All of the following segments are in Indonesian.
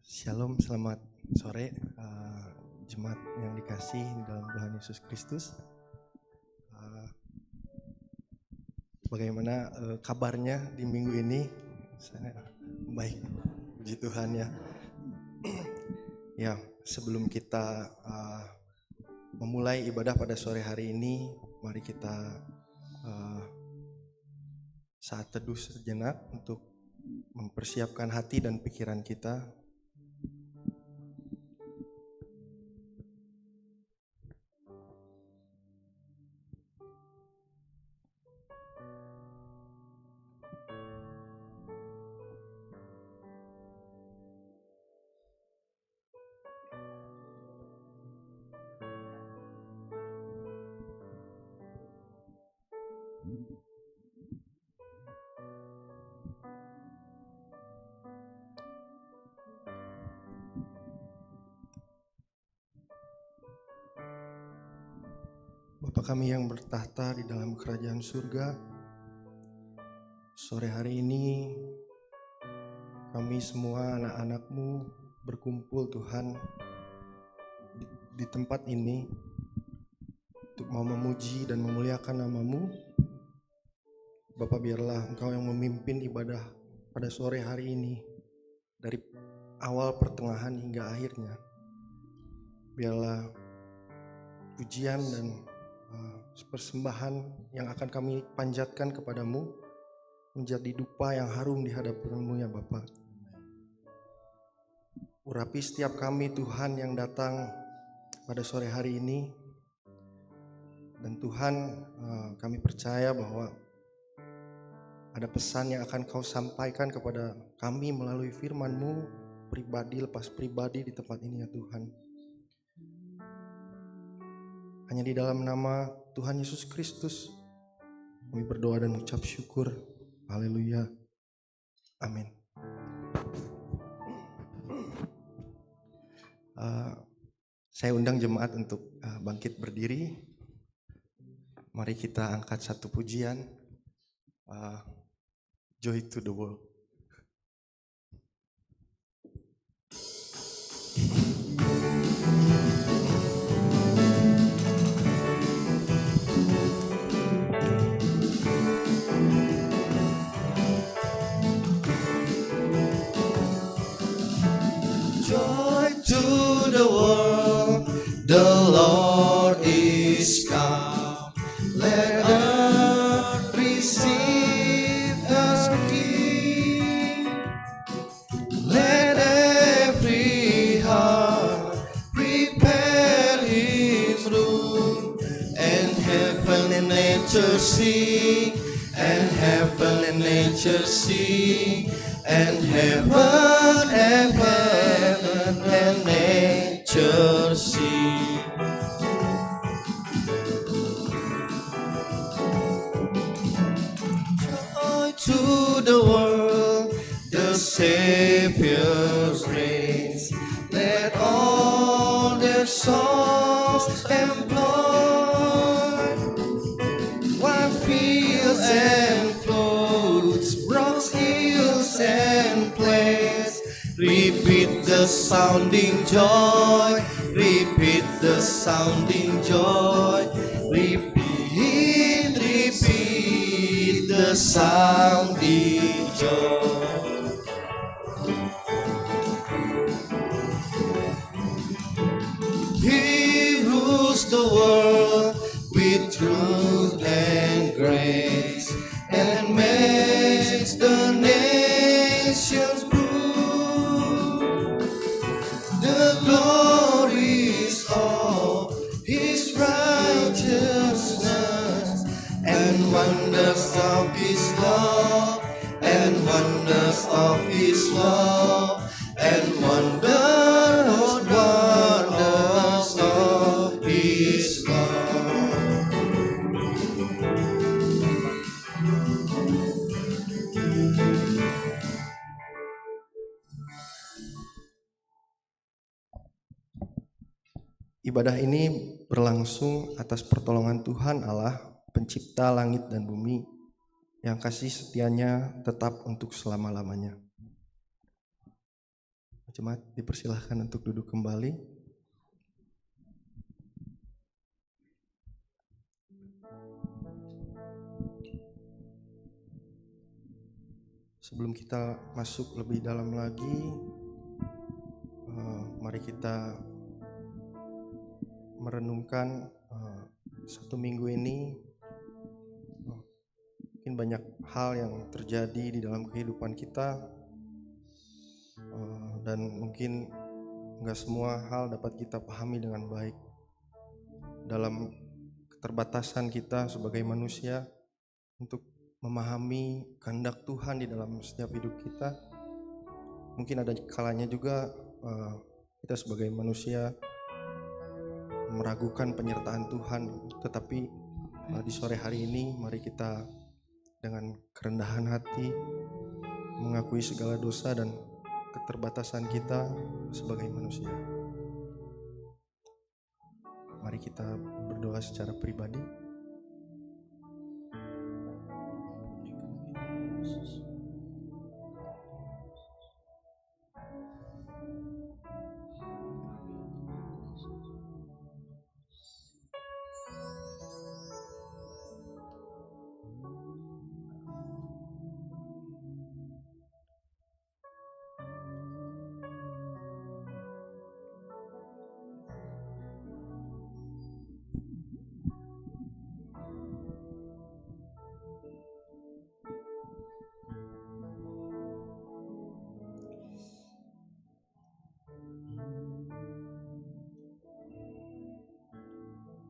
Shalom, selamat sore jemaat yang dikasih dalam Tuhan Yesus Kristus. Bagaimana kabarnya di minggu ini? Saya baik, puji Tuhan ya. Ya, sebelum kita memulai ibadah pada sore hari ini, mari kita saat teduh sejenak untuk mempersiapkan hati dan pikiran kita. Bapa kami yang bertahta di dalam kerajaan surga, sore hari ini kami semua anak-anak-Mu berkumpul Tuhan di tempat ini untuk mau memuji dan memuliakan nama-Mu. Bapa, biarlah Engkau yang memimpin ibadah pada sore hari ini dari awal, pertengahan hingga akhirnya. Biarlah pujian dan persembahan yang akan kami panjatkan kepadamu menjadi dupa yang harum di hadapan-Mu ya Bapa. Urapi setiap kami Tuhan yang datang pada sore hari ini. Dan Tuhan, kami percaya bahwa ada pesan yang akan Kau sampaikan kepada kami melalui firman-Mu pribadi lepas pribadi di tempat ini ya Tuhan. Hanya di dalam nama Tuhan Yesus Kristus kami berdoa dan mengucap syukur. Haleluya. Amin. Saya undang jemaat untuk bangkit berdiri. Mari kita angkat satu pujian. Joy to the world. Joy to the world, the Lord is come. Let earth receive His King. Let every heart prepare His room, and heaven and nature sing, and heaven and nature sing, and heaven and nature sing. Joy to the world, the Savior's reigns. Let all their songs employ wide fields and floods, rocks, hills and plains. Repeat the sounding joy, repeat the sounding joy, repeat the sounding joy. He rules the world with truth and grace, and makes the nations the glories of His righteousness, and wonders of His love, and wonders of His love, and wonders of His love. Ibadah ini berlangsung atas pertolongan Tuhan Allah, pencipta langit dan bumi, yang kasih setianya tetap untuk selama-lamanya. Jemaat dipersilahkan untuk duduk kembali. Sebelum kita masuk lebih dalam lagi, mari kita merenungkan satu minggu ini. Mungkin banyak hal yang terjadi di dalam kehidupan kita, dan mungkin nggak semua hal dapat kita pahami dengan baik. Dalam keterbatasan kita sebagai manusia untuk memahami kehendak Tuhan di dalam setiap hidup kita, mungkin ada kalanya juga kita sebagai manusia meragukan penyertaan Tuhan. Tetapi di sore hari ini mari kita dengan kerendahan hati mengakui segala dosa dan keterbatasan kita sebagai manusia. Mari kita berdoa secara pribadi.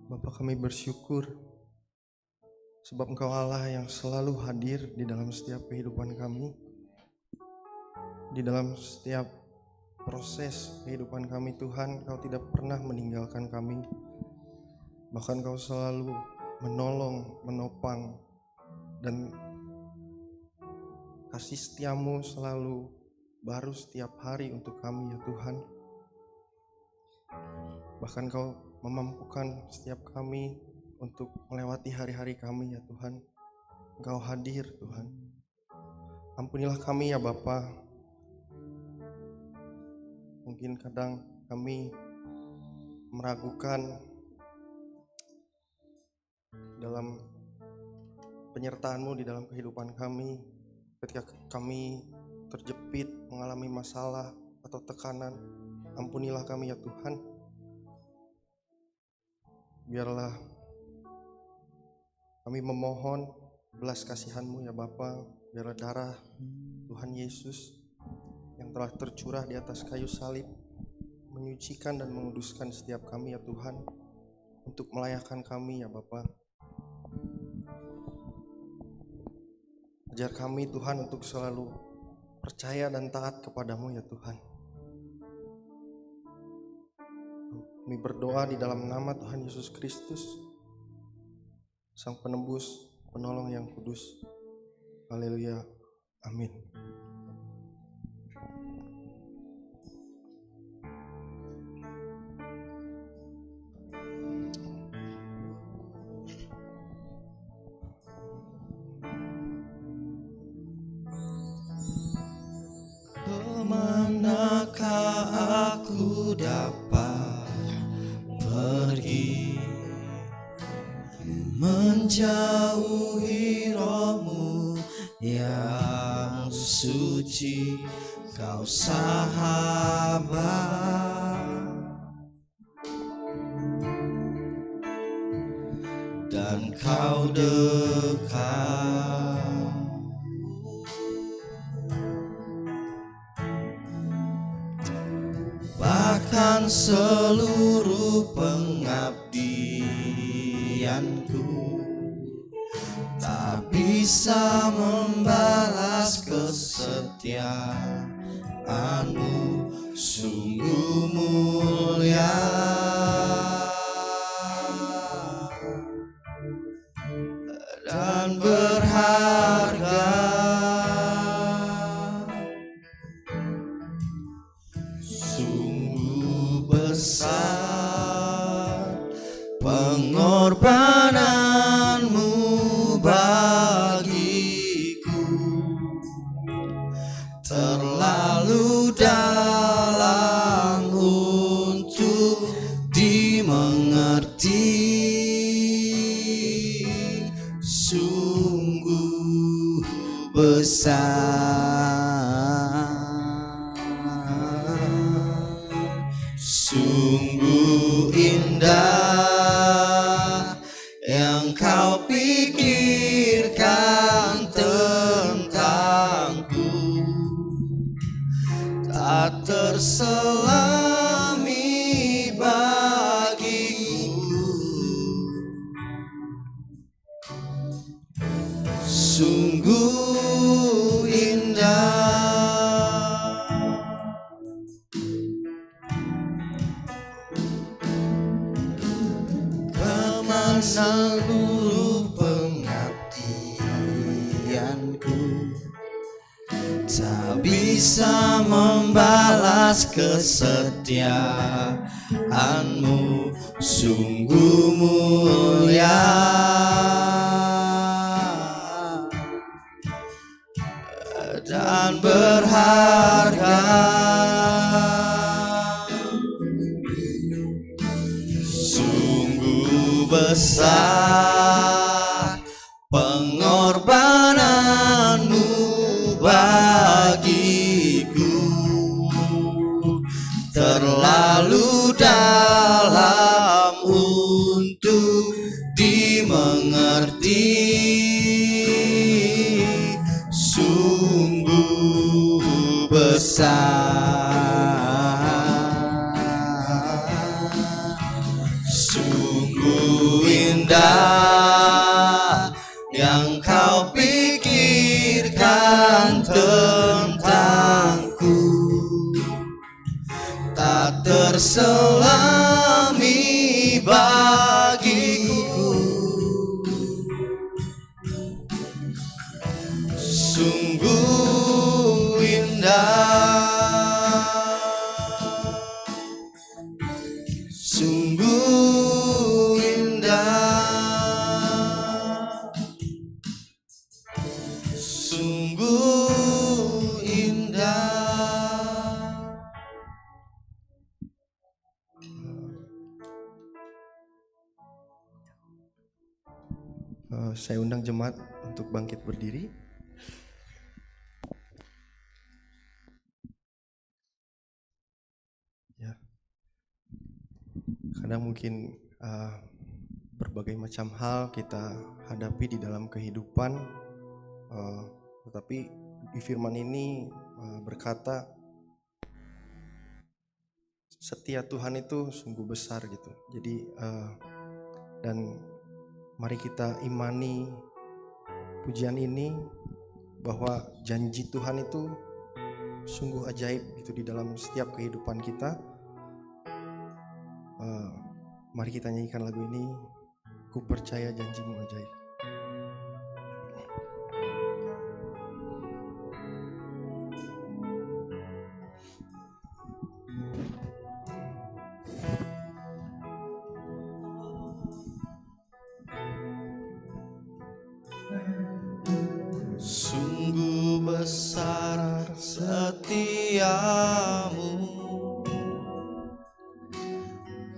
Bapa, kami bersyukur sebab Engkau Allah yang selalu hadir di dalam setiap kehidupan kami, di dalam setiap proses kehidupan kami. Tuhan, Kau tidak pernah meninggalkan kami, bahkan Kau selalu menolong, menopang, dan kasih setiamu selalu baru setiap hari untuk kami ya Tuhan. Bahkan Kau memampukan setiap kami untuk melewati hari-hari kami ya Tuhan. Engkau hadir Tuhan. Ampunilah kami ya Bapa. Mungkin kadang kami meragukan dalam penyertaan-Mu di dalam kehidupan kami. Ketika kami terjepit, mengalami masalah atau tekanan, ampunilah kami ya Tuhan. Biarlah kami memohon belas kasihan-Mu ya Bapa. Biarlah darah Tuhan Yesus yang telah tercurah di atas kayu salib menyucikan dan menguduskan setiap kami ya Tuhan, untuk melayakkan kami ya Bapa. Ajar kami Tuhan untuk selalu percaya dan taat kepadamu ya Tuhan. Kami berdoa di dalam nama Tuhan Yesus Kristus, Sang Penebus, Penolong yang kudus. Haleluya. Amin. Kemanakah aku dapat pergi menjauhi Roh-Mu yang suci, Kau sahabat dan Kau dekat. Bahkan seluruh pengabdianku tak bisa membalas kesetiaan-Mu, sungguh mulia dan berharga. Sungguh besar pengorbanan-Mu bagiku, terlalu dalam dimengerti, sungguh besar, sungguh indah yang kau pikirkan tentangku, tak terselami bagiku, sungguh indah. Kemana seluruh pengabdianku, tak bisa membalas kesetiaanmu, sungguh mulia dan berharga, sungguh besar pengorbananmu bagiku, terlalu dalam untuk dimengerti, sungguh besar, sungguh indah yang kau pikirkan tentangku, tak terselami bagiku, sungguh indah, sungguh indah, sungguh indah. Saya undang jemaat untuk bangkit berdiri. Ya, kadang mungkin berbagai macam hal kita hadapi di dalam kehidupan, tetapi di firman ini berkata setia Tuhan itu sungguh besar gitu. Jadi dan mari kita imani pujian ini bahwa janji Tuhan itu sungguh ajaib gitu di dalam setiap kehidupan kita. Mari kita nyanyikan lagu ini, ku percaya janjimu ajaib. Sungguh besar setiamu,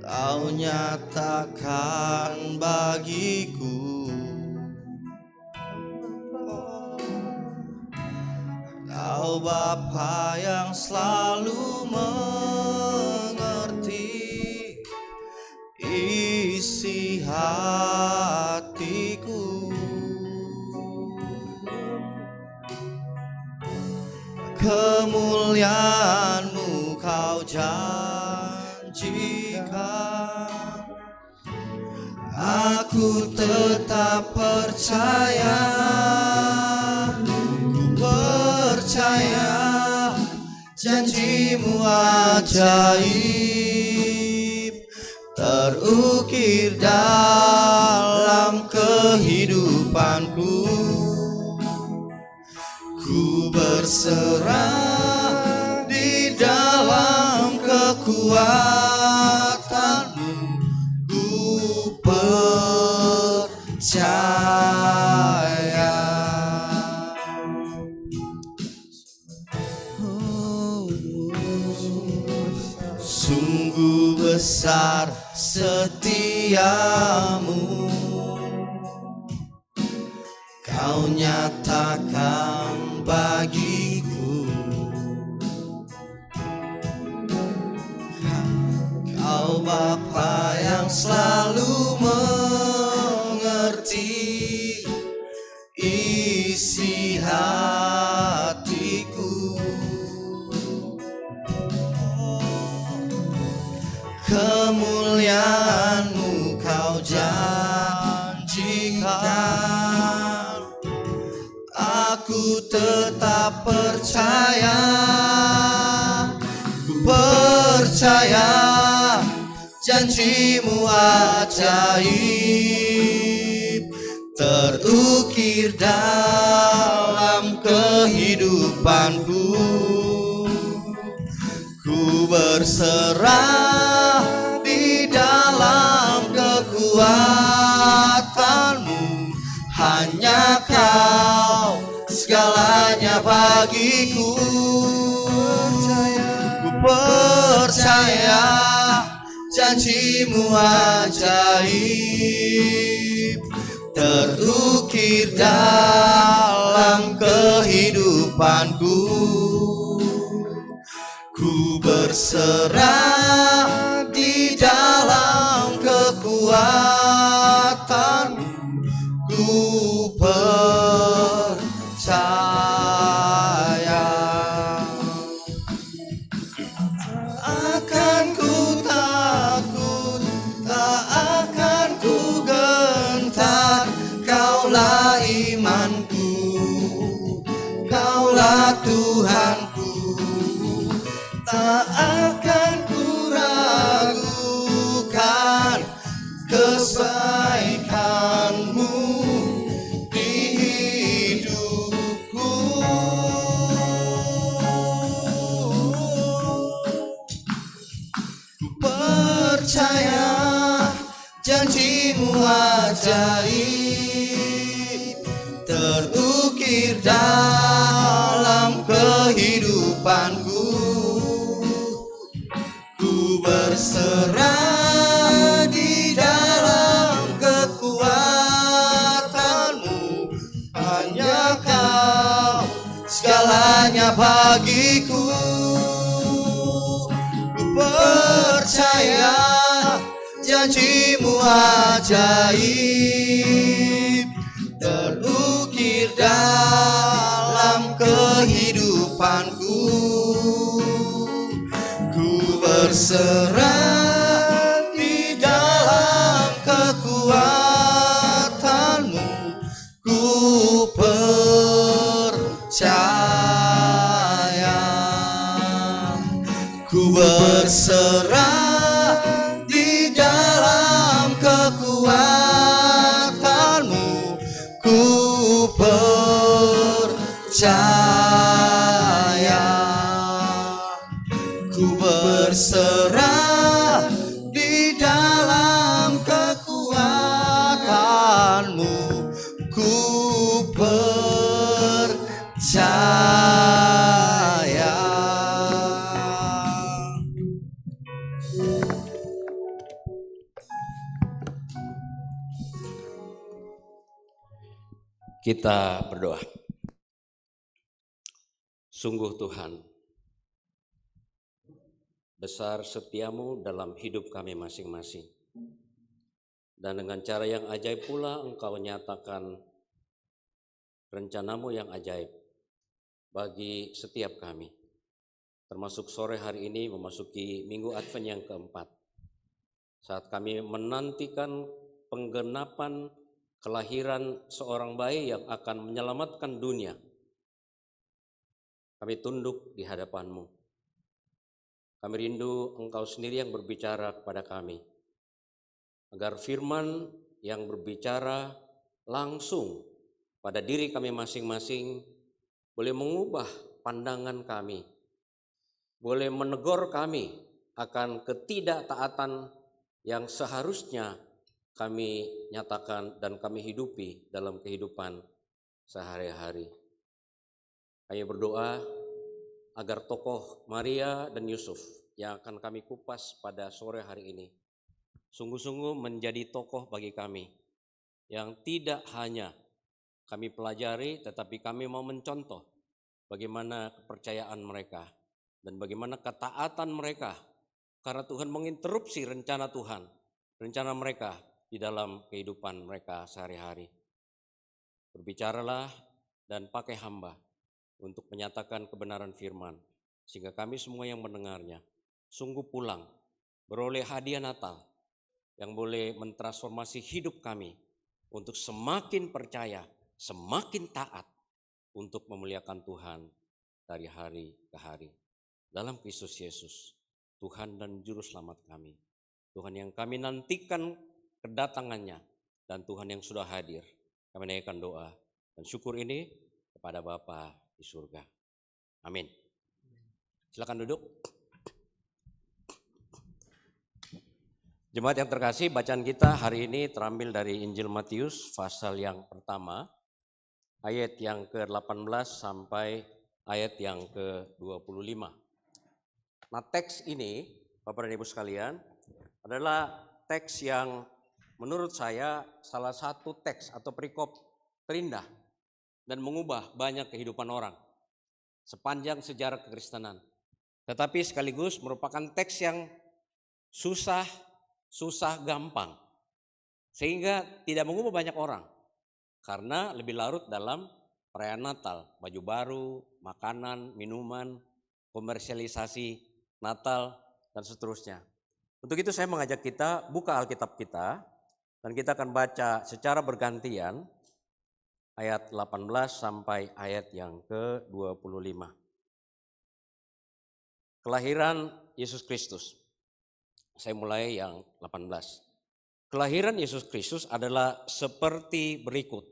kau nyatakan bagiku, kau Bapa yang selalu mengerti isi hatiku. Kemuliaan-Mu kau janjikan, aku tetap percaya, ku percaya janji-Mu ajaib, terukir dalam kehidupanku. Ku berserah di dalam kekuatan-Mu, ku percaya. Sungguh besar setiamu, Kau nyatakan bagiku. Kau Bapa yang selalu mengerti isi hatiku. Kemuliaan-Mu Kau janjikan, aku tetap percaya. Ku percaya janji-Mu ajaib, terukir dalam kehidupanku. Ku berserah di dalam kekuatan-Mu, hanya Kau segalanya bagiku. Ku percaya janji-Mu ajaib, terukir dalam kehidupanku. Ku berserah di dalam kekuatan-Mu, ku percaya. Tak akan ku takut, tak akan ku gentar. Kaulah imanku, Kaulah Tuhanku. Tak akan ku ragukan kebaikan-Mu di hidupku. Ku percaya janji-Mu ajaib, terukir dalam kehidupanku. Ku berserah di dalam kekuatan-Mu, hanya Kau segalanya bagiku. Ku percaya janji-Mu ajaib, terukir dalam kehidupanku. Ku berserah di dalam kekuatan-Mu, ku percaya. Ku berserah di dalam kekuatan-Mu, ku percaya. Ku berserah di dalam kekuatan-Mu, ku percaya. Kita berdoa. Sungguh Tuhan, besar setiamu dalam hidup kami masing-masing. Dan dengan cara yang ajaib pula Engkau nyatakan rencanamu yang ajaib bagi setiap kami. Termasuk sore hari ini memasuki Minggu Advent yang keempat. Saat kami menantikan penggenapan kelahiran seorang bayi yang akan menyelamatkan dunia. Kami tunduk di hadapan-Mu. Kami rindu Engkau sendiri yang berbicara kepada kami. Agar firman yang berbicara langsung pada diri kami masing-masing boleh mengubah pandangan kami. Boleh menegur kami akan ketidaktaatan yang seharusnya kami nyatakan dan kami hidupi dalam kehidupan sehari-hari. Kami berdoa agar tokoh Maria dan Yusuf yang akan kami kupas pada sore hari ini sungguh-sungguh menjadi tokoh bagi kami yang tidak hanya kami pelajari, tetapi kami mau mencontoh bagaimana kepercayaan mereka dan bagaimana ketaatan mereka, karena Tuhan menginterupsi rencana Tuhan, rencana mereka di dalam kehidupan mereka sehari-hari. Berbicaralah dan pakai hamba untuk menyatakan kebenaran firman, sehingga kami semua yang mendengarnya sungguh pulang beroleh hadiah Natal yang boleh mentransformasi hidup kami untuk semakin percaya, semakin taat untuk memuliakan Tuhan dari hari ke hari. Dalam Kristus Yesus, Tuhan dan Juru Selamat kami. Tuhan yang kami nantikan kedatangannya dan Tuhan yang sudah hadir. Kami naikkan doa dan syukur ini kepada Bapa di surga. Amin. Silakan duduk. Jemaat yang terkasih, bacaan kita hari ini terambil dari Injil Matius pasal yang pertama, ayat yang ke-18 sampai ayat yang ke-25. Nah, teks ini, Bapak dan Ibu sekalian, adalah teks yang menurut saya salah satu teks atau perikop terindah dan mengubah banyak kehidupan orang sepanjang sejarah kekristenan. Tetapi sekaligus merupakan teks yang susah gampang, sehingga tidak mengubah banyak orang karena lebih larut dalam perayaan Natal, baju baru, makanan, minuman, komersialisasi Natal, dan seterusnya. Untuk itu saya mengajak kita buka Alkitab kita dan kita akan baca secara bergantian ayat 18 sampai ayat yang ke-25. Kelahiran Yesus Kristus. Saya mulai yang 18. Kelahiran Yesus Kristus adalah seperti berikut.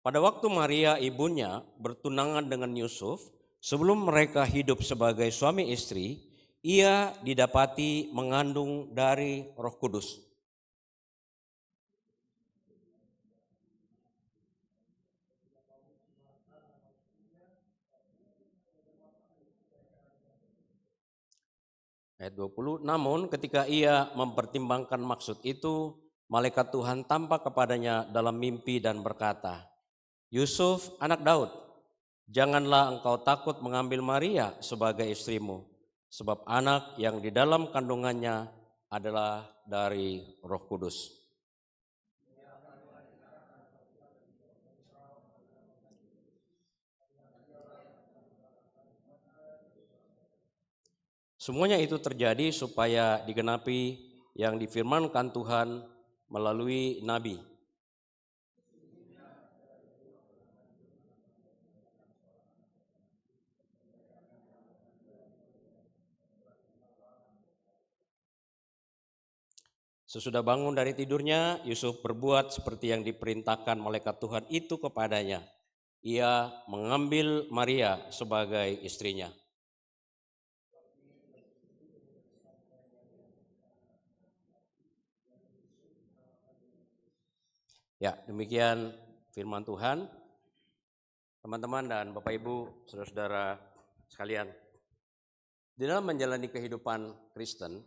Pada waktu Maria ibunya bertunangan dengan Yusuf, sebelum mereka hidup sebagai suami istri, ia didapati mengandung dari Roh Kudus. Ayat 20, namun ketika ia mempertimbangkan maksud itu, malaikat Tuhan tampak kepadanya dalam mimpi dan berkata, Yusuf anak Daud, janganlah engkau takut mengambil Maria sebagai istrimu, sebab anak yang di dalam kandungannya adalah dari Roh Kudus. Semuanya itu terjadi supaya digenapi yang difirmankan Tuhan melalui nabi. Sesudah bangun dari tidurnya, Yusuf berbuat seperti yang diperintahkan malaikat Tuhan itu kepadanya. Ia mengambil Maria sebagai istrinya. Ya, demikian firman Tuhan. Teman-teman dan Bapak Ibu, saudara-saudara sekalian, di dalam menjalani kehidupan Kristen,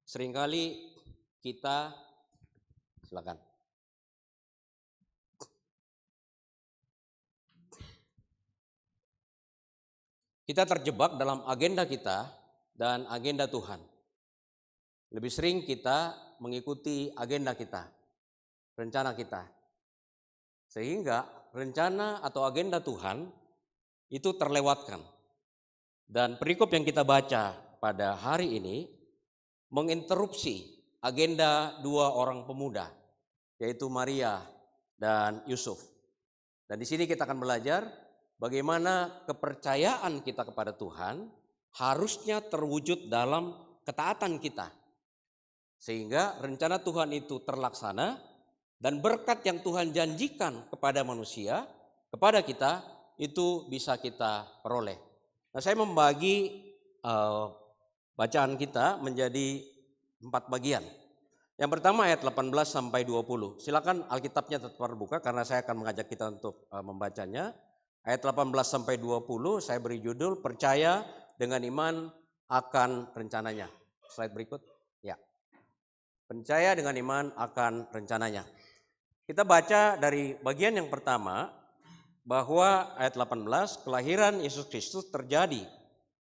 seringkali kita, silakan. Kita terjebak dalam agenda kita dan agenda Tuhan. Lebih sering kita mengikuti agenda kita, rencana kita. Sehingga rencana atau agenda Tuhan itu terlewatkan. Dan perikop yang kita baca pada hari ini menginterupsi agenda dua orang pemuda, yaitu Maria dan Yusuf. Dan di sini kita akan belajar bagaimana kepercayaan kita kepada Tuhan harusnya terwujud dalam ketaatan kita. Sehingga rencana Tuhan itu terlaksana dan berkat yang Tuhan janjikan kepada manusia, kepada kita, itu bisa kita peroleh. Nah, saya membagi bacaan kita menjadi 4 bagian. Yang pertama ayat 18 sampai 20. Silakan Alkitabnya tetap terbuka karena saya akan mengajak kita untuk membacanya. Ayat 18 sampai 20 saya beri judul percaya dengan iman akan rencananya. Slide berikut. Ya. percaya dengan iman akan rencananya. Kita baca dari bagian yang pertama bahwa ayat 18, kelahiran Yesus Kristus terjadi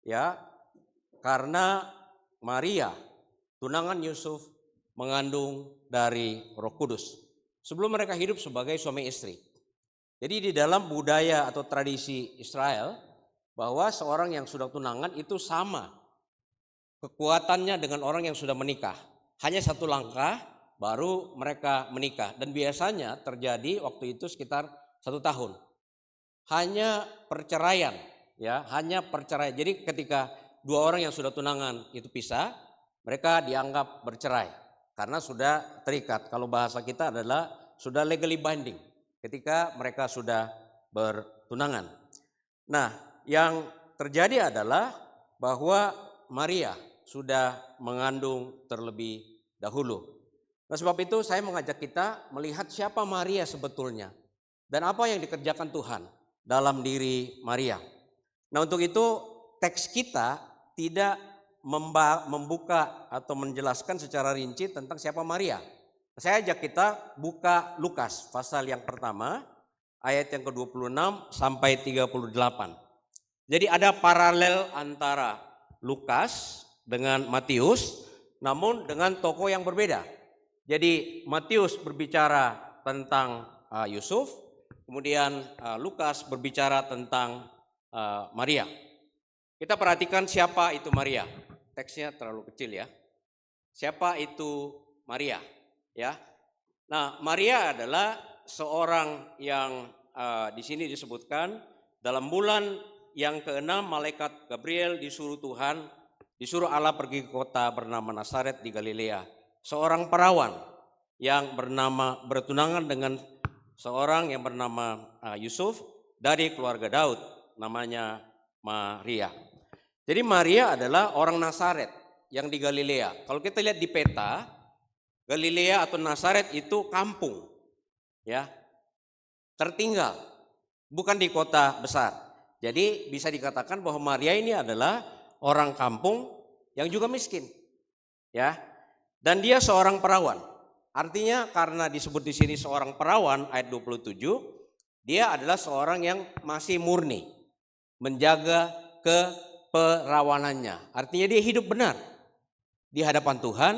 ya karena Maria, tunangan Yusuf, mengandung dari Roh Kudus sebelum mereka hidup sebagai suami istri. Jadi di dalam budaya atau tradisi Israel bahwa seorang yang sudah tunangan itu sama kekuatannya dengan orang yang sudah menikah. Hanya satu langkah baru mereka menikah. Dan biasanya terjadi waktu itu sekitar 1 tahun. Hanya perceraian, ya, hanya perceraian. Jadi ketika dua orang yang sudah tunangan itu pisah, mereka dianggap bercerai karena sudah terikat. Kalau bahasa kita adalah sudah legally binding ketika mereka sudah bertunangan. Nah, yang terjadi adalah bahwa Maria sudah mengandung terlebih dahulu. Nah, sebab itu saya mengajak kita melihat siapa Maria sebetulnya dan apa yang dikerjakan Tuhan dalam diri Maria. Nah, untuk itu teks kita tidak membuka atau menjelaskan secara rinci tentang siapa Maria. Saya ajak kita buka Lukas pasal yang pertama ayat yang ke-26 sampai 38. Jadi ada paralel antara Lukas dengan Matius, namun dengan tokoh yang berbeda. Jadi Matius berbicara tentang Yusuf, kemudian Lukas berbicara tentang Maria. Kita perhatikan siapa itu Maria. Teksnya terlalu kecil ya. Siapa itu Maria? Ya. Nah, Maria adalah seorang yang di sini disebutkan dalam bulan yang ke-6 malaikat Gabriel disuruh Allah pergi ke kota bernama Nazaret di Galilea. Seorang perawan yang bertunangan dengan seorang yang bernama Yusuf dari keluarga Daud, namanya Maria. Jadi Maria adalah orang Nazaret yang di Galilea. Kalau kita lihat di peta, Galilea atau Nazaret itu kampung, ya, tertinggal, bukan di kota besar. Jadi bisa dikatakan bahwa Maria ini adalah orang kampung yang juga miskin, ya. Dan dia seorang perawan. Artinya karena disebut di sini seorang perawan ayat 27, dia adalah seorang yang masih murni, menjaga keperawanannya. Artinya dia hidup benar di hadapan Tuhan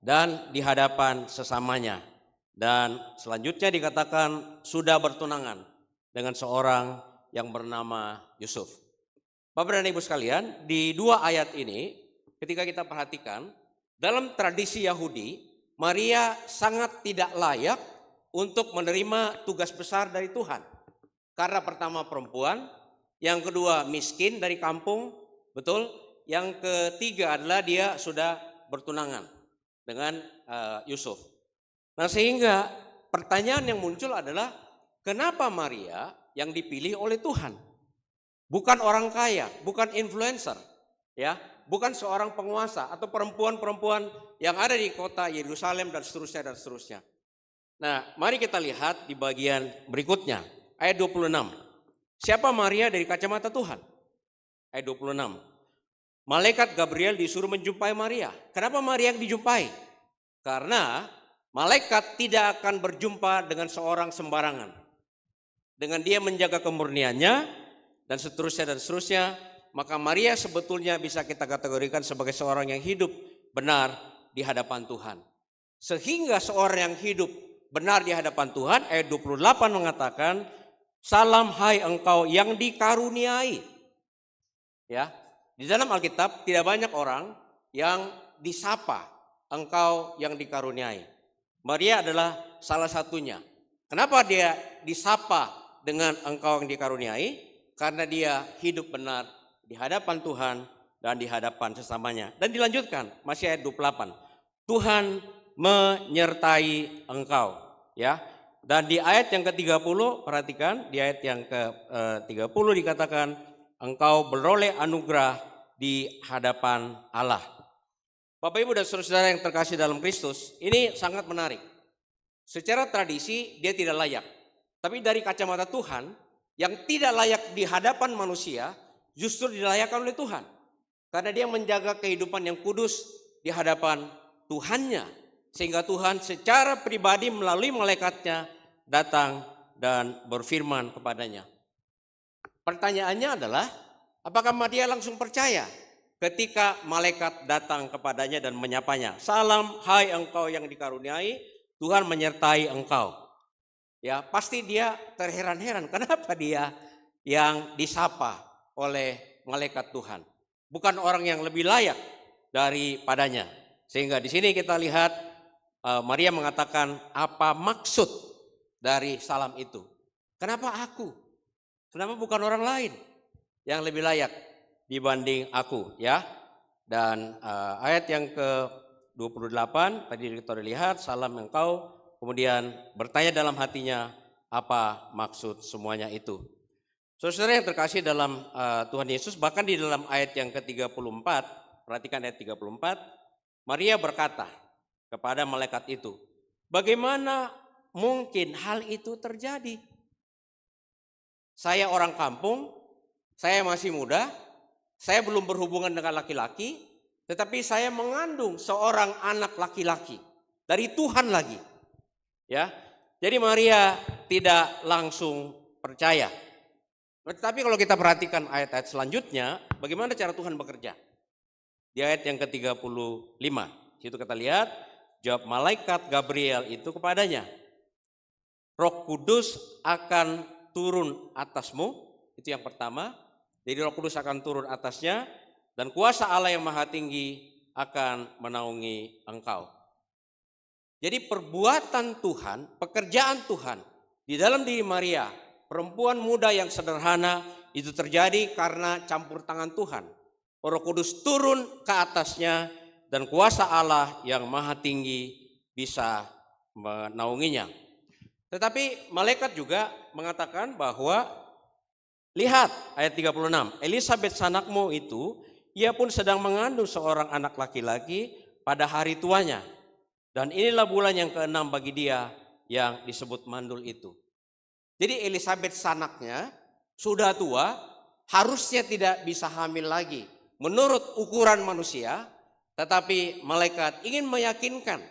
dan di hadapan sesamanya. Dan selanjutnya dikatakan sudah bertunangan dengan seorang yang bernama Yusuf. Bapak dan Ibu sekalian, di dua ayat ini ketika kita perhatikan, dalam tradisi Yahudi, Maria sangat tidak layak untuk menerima tugas besar dari Tuhan. Karena pertama perempuan, yang kedua miskin dari kampung, betul? Yang ketiga adalah dia sudah bertunangan dengan Yusuf. Nah, sehingga pertanyaan yang muncul adalah kenapa Maria yang dipilih oleh Tuhan? Bukan orang kaya, bukan influencer, ya, bukan seorang penguasa atau perempuan-perempuan yang ada di kota Yerusalem dan seterusnya dan seterusnya. Nah, mari kita lihat di bagian berikutnya, ayat 26. Siapa Maria dari kacamata Tuhan? Ayat 26. Malaikat Gabriel disuruh menjumpai Maria. Kenapa Maria yang dijumpai? Karena malaikat tidak akan berjumpa dengan seorang sembarangan. Dengan dia menjaga kemurniannya dan seterusnya, maka Maria sebetulnya bisa kita kategorikan sebagai seorang yang hidup benar di hadapan Tuhan. Sehingga seorang yang hidup benar di hadapan Tuhan, ayat 28 mengatakan, salam hai engkau yang dikaruniai. Ya, di dalam Alkitab tidak banyak orang yang disapa engkau yang dikaruniai. Maria adalah salah satunya. Kenapa dia disapa dengan engkau yang dikaruniai? Karena dia hidup benar di hadapan Tuhan dan di hadapan sesamanya. Dan dilanjutkan, masih ayat 28. Tuhan menyertai engkau, ya. Dan di ayat yang ke-30, perhatikan, di ayat yang ke-30 dikatakan engkau beroleh anugerah di hadapan Allah. Bapak Ibu dan saudara yang terkasih dalam Kristus, ini sangat menarik. Secara tradisi dia tidak layak. Tapi dari kacamata Tuhan, yang tidak layak di hadapan manusia justru dilayakkan oleh Tuhan. Karena dia menjaga kehidupan yang kudus di hadapan Tuhannya. sehingga Tuhan secara pribadi melalui malaikatnya datang dan berfirman kepadanya. Pertanyaannya adalah, apakah Maria langsung percaya ketika malaikat datang kepadanya dan menyapanya? Salam, hai engkau yang dikaruniai, Tuhan menyertai engkau. Ya, pasti dia terheran-heran, kenapa dia yang disapa oleh malaikat Tuhan, bukan orang yang lebih layak daripadanya. Sehingga di sini kita lihat Maria mengatakan, apa maksud dari salam itu? Kenapa aku? Kenapa bukan orang lain yang lebih layak dibanding aku, ya? Dan ayat yang ke-28 tadi kita lihat, salam engkau, kemudian bertanya dalam hatinya, apa maksud semuanya itu? Saudara yang terkasih dalam Tuhan Yesus, bahkan di dalam ayat yang ke-34, perhatikan ayat 34, Maria berkata kepada malaikat itu, bagaimana mungkin hal itu terjadi? Saya orang kampung, saya masih muda, saya belum berhubungan dengan laki-laki, tetapi saya mengandung seorang anak laki-laki dari Tuhan lagi. Ya, jadi Maria tidak langsung percaya. Tetapi kalau kita perhatikan ayat-ayat selanjutnya, bagaimana cara Tuhan bekerja? Di ayat yang ke-35, situ kita lihat, jawab malaikat Gabriel itu kepadanya, Roh Kudus akan turun atasmu, itu yang pertama. Jadi Roh Kudus akan turun atasnya, dan kuasa Allah yang Maha Tinggi akan menaungi engkau. Jadi perbuatan Tuhan, pekerjaan Tuhan di dalam diri Maria, perempuan muda yang sederhana, itu terjadi karena campur tangan Tuhan. Roh Kudus turun ke atasnya dan kuasa Allah yang Maha Tinggi bisa menaunginya. Tetapi malaikat juga mengatakan bahwa, lihat ayat 36, Elisabet sanakmu itu, ia pun sedang mengandung seorang anak laki-laki pada hari tuanya. Dan inilah bulan yang ke-6 bagi dia yang disebut mandul itu. Jadi Elisabet sanaknya sudah tua, harusnya tidak bisa hamil lagi menurut ukuran manusia, tetapi malaikat ingin meyakinkan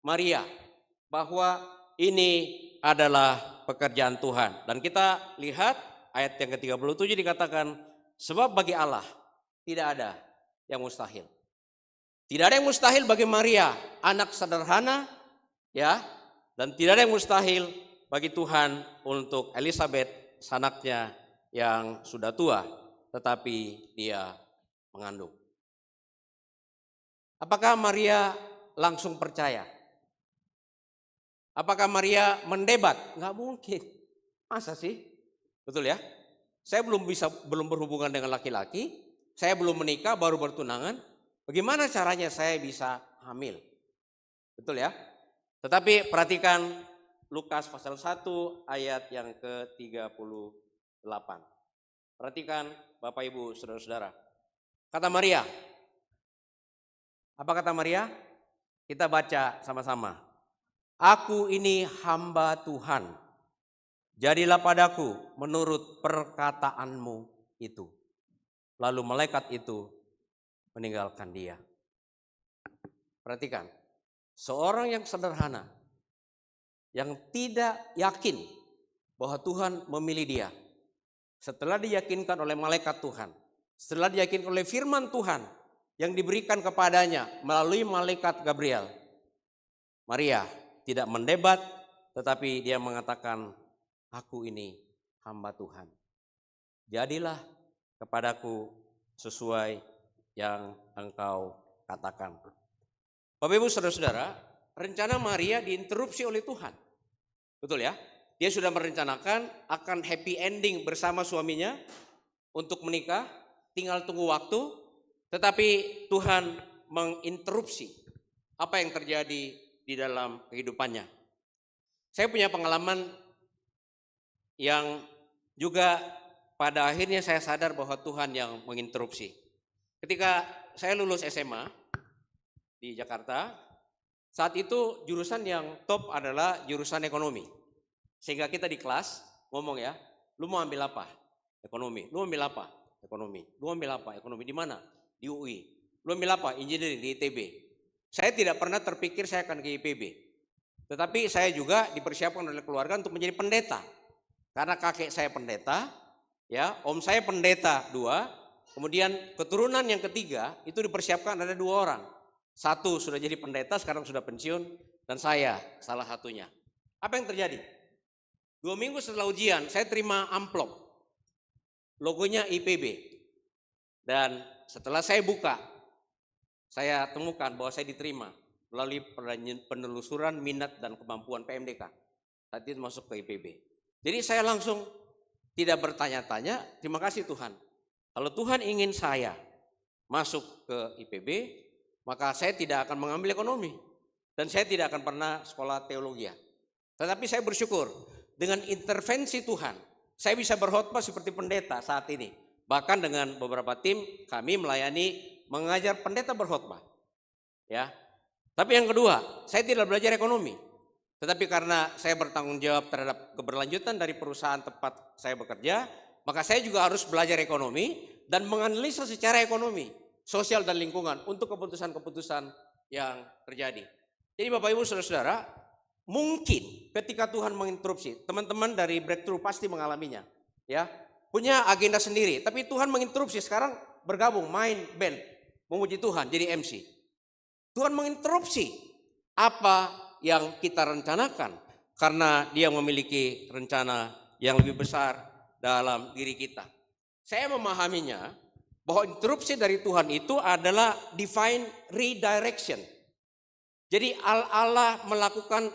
Maria bahwa ini adalah pekerjaan Tuhan. Dan kita lihat ayat yang ke-37 dikatakan, sebab bagi Allah tidak ada yang mustahil. Tidak ada yang mustahil bagi Maria, anak sederhana, ya, dan tidak ada yang mustahil bagi Tuhan untuk Elisabet, sanaknya yang sudah tua, tetapi dia mengandung. Apakah Maria langsung percaya? Apakah Maria mendebat? Enggak mungkin. Masa sih? Betul ya? Saya belum berhubungan dengan laki-laki, saya belum menikah, baru bertunangan. Bagaimana caranya saya bisa hamil? Betul ya? Tetapi perhatikan Lukas pasal 1 ayat yang ke-38. Perhatikan Bapak Ibu Saudara-saudara. Kata Maria. Apa kata Maria? Kita baca sama-sama. Aku ini hamba Tuhan. Jadilah padaku menurut perkataanmu itu. Lalu malaikat itu meninggalkan dia. Perhatikan, seorang yang sederhana, yang tidak yakin bahwa Tuhan memilih dia, setelah diyakinkan oleh malaikat Tuhan, setelah diyakinkan oleh firman Tuhan yang diberikan kepadanya melalui malaikat Gabriel, Maria tidak mendebat, tetapi dia mengatakan, aku ini hamba Tuhan. Jadilah kepadaku sesuai yang engkau katakan. Bapak Ibu Saudara-saudara, rencana Maria diinterupsi oleh Tuhan. Betul ya? Dia sudah merencanakan akan happy ending bersama suaminya untuk menikah, tinggal tunggu waktu, tetapi Tuhan menginterupsi apa yang terjadi di dalam kehidupannya. Saya punya pengalaman yang juga pada akhirnya saya sadar bahwa Tuhan yang menginterupsi. Ketika saya lulus SMA di Jakarta, saat itu jurusan yang top adalah jurusan ekonomi. Sehingga kita di kelas ngomong ya, lu mau ambil apa? Ekonomi. Lu ambil apa? Ekonomi. Lu ambil apa? Ekonomi. Di mana? Di UI. Lu ambil apa? Engineering di ITB. saya tidak pernah terpikir saya akan ke IPB. Tetapi saya juga dipersiapkan oleh keluarga untuk menjadi pendeta. Karena kakek saya pendeta, ya, om saya pendeta 2, kemudian keturunan yang ketiga itu dipersiapkan ada 2 orang. 1 sudah jadi pendeta, sekarang sudah pensiun, dan saya salah satunya. Apa yang terjadi? 2 minggu setelah ujian, saya terima amplop, logonya IPB. Dan setelah saya buka, saya temukan bahwa saya diterima melalui penelusuran minat dan kemampuan PMDK. Saat itu masuk ke IPB. Jadi saya langsung tidak bertanya-tanya, terima kasih Tuhan. Kalau Tuhan ingin saya masuk ke IPB, maka saya tidak akan mengambil ekonomi. Dan saya tidak akan pernah sekolah teologi. Tetapi saya bersyukur dengan intervensi Tuhan, saya bisa berkhotbah seperti pendeta saat ini. Bahkan dengan beberapa tim kami melayani mengajar pendeta berkhotbah. Ya. Tapi yang kedua, saya tidak belajar ekonomi. Tetapi karena saya bertanggung jawab terhadap keberlanjutan dari perusahaan tempat saya bekerja, maka saya juga harus belajar ekonomi dan menganalisa secara ekonomi, sosial dan lingkungan untuk keputusan-keputusan yang terjadi. Jadi Bapak Ibu Saudara-saudara, mungkin ketika Tuhan menginterupsi, teman-teman dari Breakthrough pasti mengalaminya, ya, punya agenda sendiri. Tapi Tuhan menginterupsi, sekarang bergabung main band, memuji Tuhan jadi MC. Tuhan menginterupsi apa yang kita rencanakan karena Dia memiliki rencana yang lebih besar dalam diri kita. Saya memahaminya bahwa interupsi dari Tuhan itu adalah divine redirection. Jadi Allah melakukan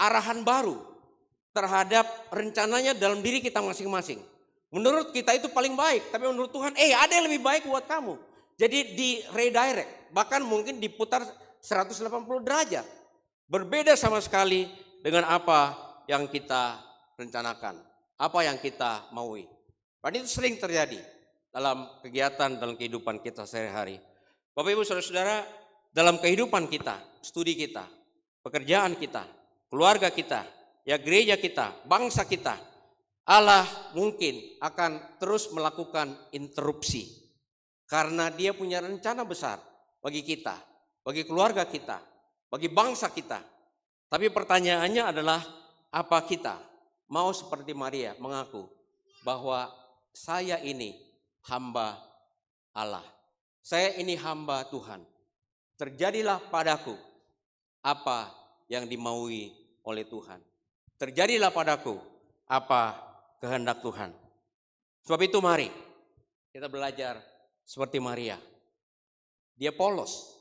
arahan baru terhadap rencananya dalam diri kita masing-masing. Menurut kita itu paling baik, tapi menurut Tuhan, ada yang lebih baik buat kamu. Jadi di redirect, bahkan mungkin diputar 180 derajat. Berbeda sama sekali dengan apa yang kita rencanakan, apa yang kita maui. Dan itu sering terjadi dalam kegiatan dalam kehidupan kita sehari-hari. Bapak Ibu Saudara-saudara, dalam kehidupan kita, studi kita, pekerjaan kita, keluarga kita, ya gereja kita, bangsa kita, Allah mungkin akan terus melakukan interupsi. Karena Dia punya rencana besar bagi kita, bagi keluarga kita, bagi bangsa kita. Tapi pertanyaannya adalah, apa kita mau seperti Maria mengaku bahwa saya ini hamba Allah. Saya ini hamba Tuhan. Terjadilah padaku apa yang dimaui oleh Tuhan. Terjadilah padaku apa kehendak Tuhan. Sebab itu mari kita belajar seperti Maria. Dia polos,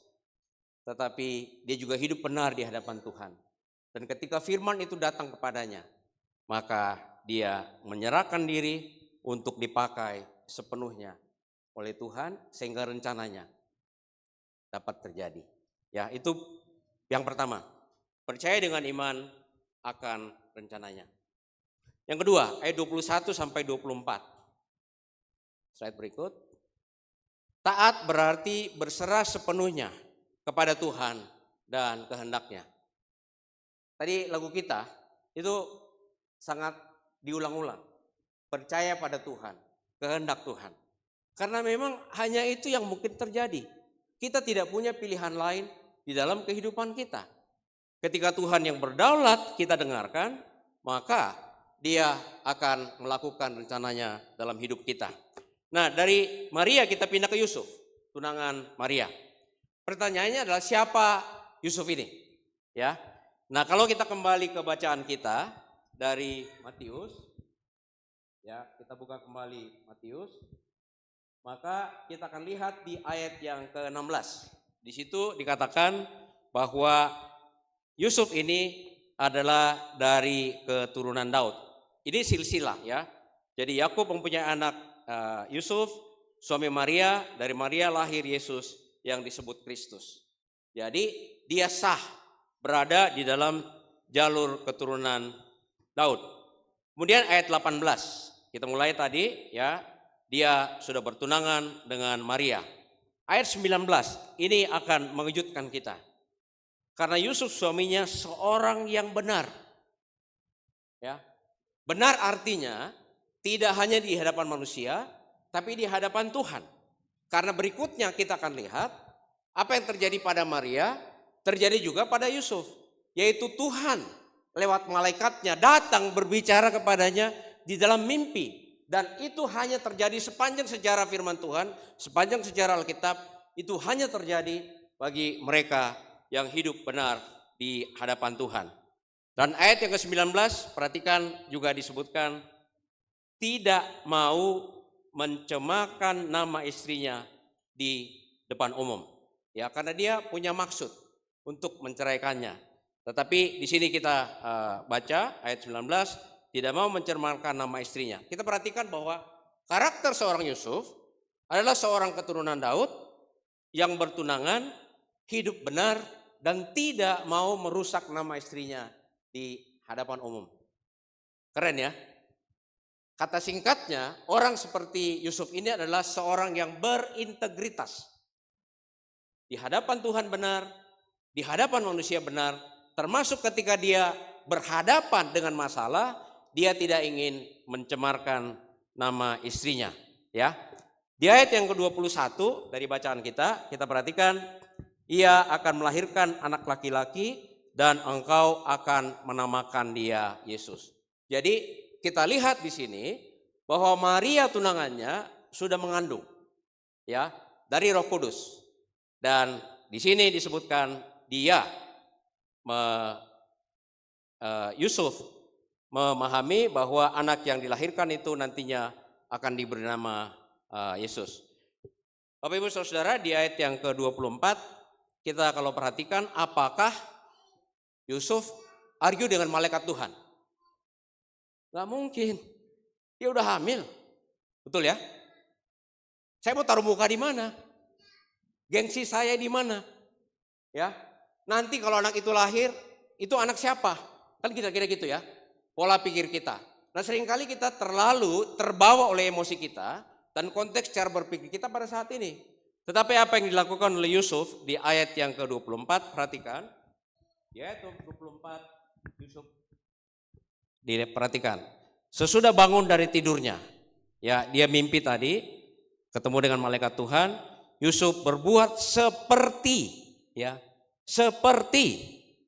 tetapi dia juga hidup benar di hadapan Tuhan. Dan ketika firman itu datang kepadanya, maka dia menyerahkan diri untuk dipakai sepenuhnya oleh Tuhan sehingga rencananya dapat terjadi. Ya, itu yang pertama. Percaya dengan iman akan rencananya. Yang kedua, ayat 21 sampai 24. Slide berikut. Taat berarti berserah sepenuhnya kepada Tuhan dan kehendaknya. Tadi lagu kita itu sangat diulang-ulang. Percaya pada Tuhan, kehendak Tuhan. Karena memang hanya itu yang mungkin terjadi. Kita tidak punya pilihan lain di dalam kehidupan kita. Ketika Tuhan yang berdaulat kita dengarkan, maka Dia akan melakukan rencananya dalam hidup kita. Nah, dari Maria kita pindah ke Yusuf, tunangan Maria. Pertanyaannya adalah siapa Yusuf ini? Ya. Nah, kalau kita kembali ke bacaan kita dari Matius, ya, kita buka kembali Matius, maka kita akan lihat di ayat yang ke-16. Di situ dikatakan bahwa Yusuf ini adalah dari keturunan Daud. Ini silsilah, ya. Jadi Yakub mempunyai anak Yusuf, suami Maria, dari Maria lahir Yesus yang disebut Kristus. Jadi dia sah berada di dalam jalur keturunan Daud. Kemudian ayat 18, kita mulai tadi, ya, dia sudah bertunangan dengan Maria. Ayat 19, ini akan mengejutkan kita. Karena Yusuf suaminya seorang yang benar. Ya. Benar artinya tidak hanya di hadapan manusia, tapi di hadapan Tuhan. Karena berikutnya kita akan lihat Apa yang terjadi pada Maria, terjadi juga pada Yusuf. Yaitu Tuhan lewat malaikatnya datang berbicara kepadanya di dalam mimpi. Dan itu hanya terjadi sepanjang sejarah firman Tuhan, sepanjang sejarah Alkitab, itu hanya terjadi bagi mereka yang hidup benar di hadapan Tuhan. Dan ayat yang ke-19, perhatikan juga disebutkan, tidak mau mencemarkan nama istrinya di depan umum. Ya, karena dia punya maksud untuk menceraikannya. Tetapi di sini kita baca ayat 19, tidak mau mencemarkan nama istrinya. Kita perhatikan bahwa karakter seorang Yusuf adalah seorang keturunan Daud yang bertunangan, hidup benar, dan tidak mau merusak nama istrinya di hadapan umum. Keren ya? Kata singkatnya, orang seperti Yusuf ini adalah seorang yang berintegritas. Di hadapan Tuhan benar, di hadapan manusia benar, termasuk ketika dia berhadapan dengan masalah, dia tidak ingin mencemarkan nama istrinya. Ya, di ayat yang ke-21 dari bacaan kita perhatikan, ia akan melahirkan anak laki-laki dan engkau akan menamakan dia Yesus. Jadi kita lihat di sini bahwa Maria tunangannya sudah mengandung, ya, dari Roh Kudus. Dan di sini disebutkan Yusuf memahami bahwa anak yang dilahirkan itu nantinya akan diberi nama Yesus. Bapak Ibu Saudara, di ayat yang ke-24 kita kalau perhatikan, apakah Yusuf argue dengan malaikat Tuhan? Gak mungkin, dia udah hamil, betul ya? Saya mau taruh muka di mana? Gengsi saya di mana? Ya, nanti kalau anak itu lahir, itu anak siapa? Kan kira-kira gitu ya, pola pikir kita. Nah, seringkali kita terlalu terbawa oleh emosi kita dan konteks cara berpikir kita pada saat ini. Tetapi apa yang dilakukan oleh Yusuf di ayat yang ke-24, perhatikan. Di ayat 24, Yusuf diperhatikan. Sesudah bangun dari tidurnya, ya, dia mimpi tadi, ketemu dengan malaikat Tuhan, Yusuf berbuat seperti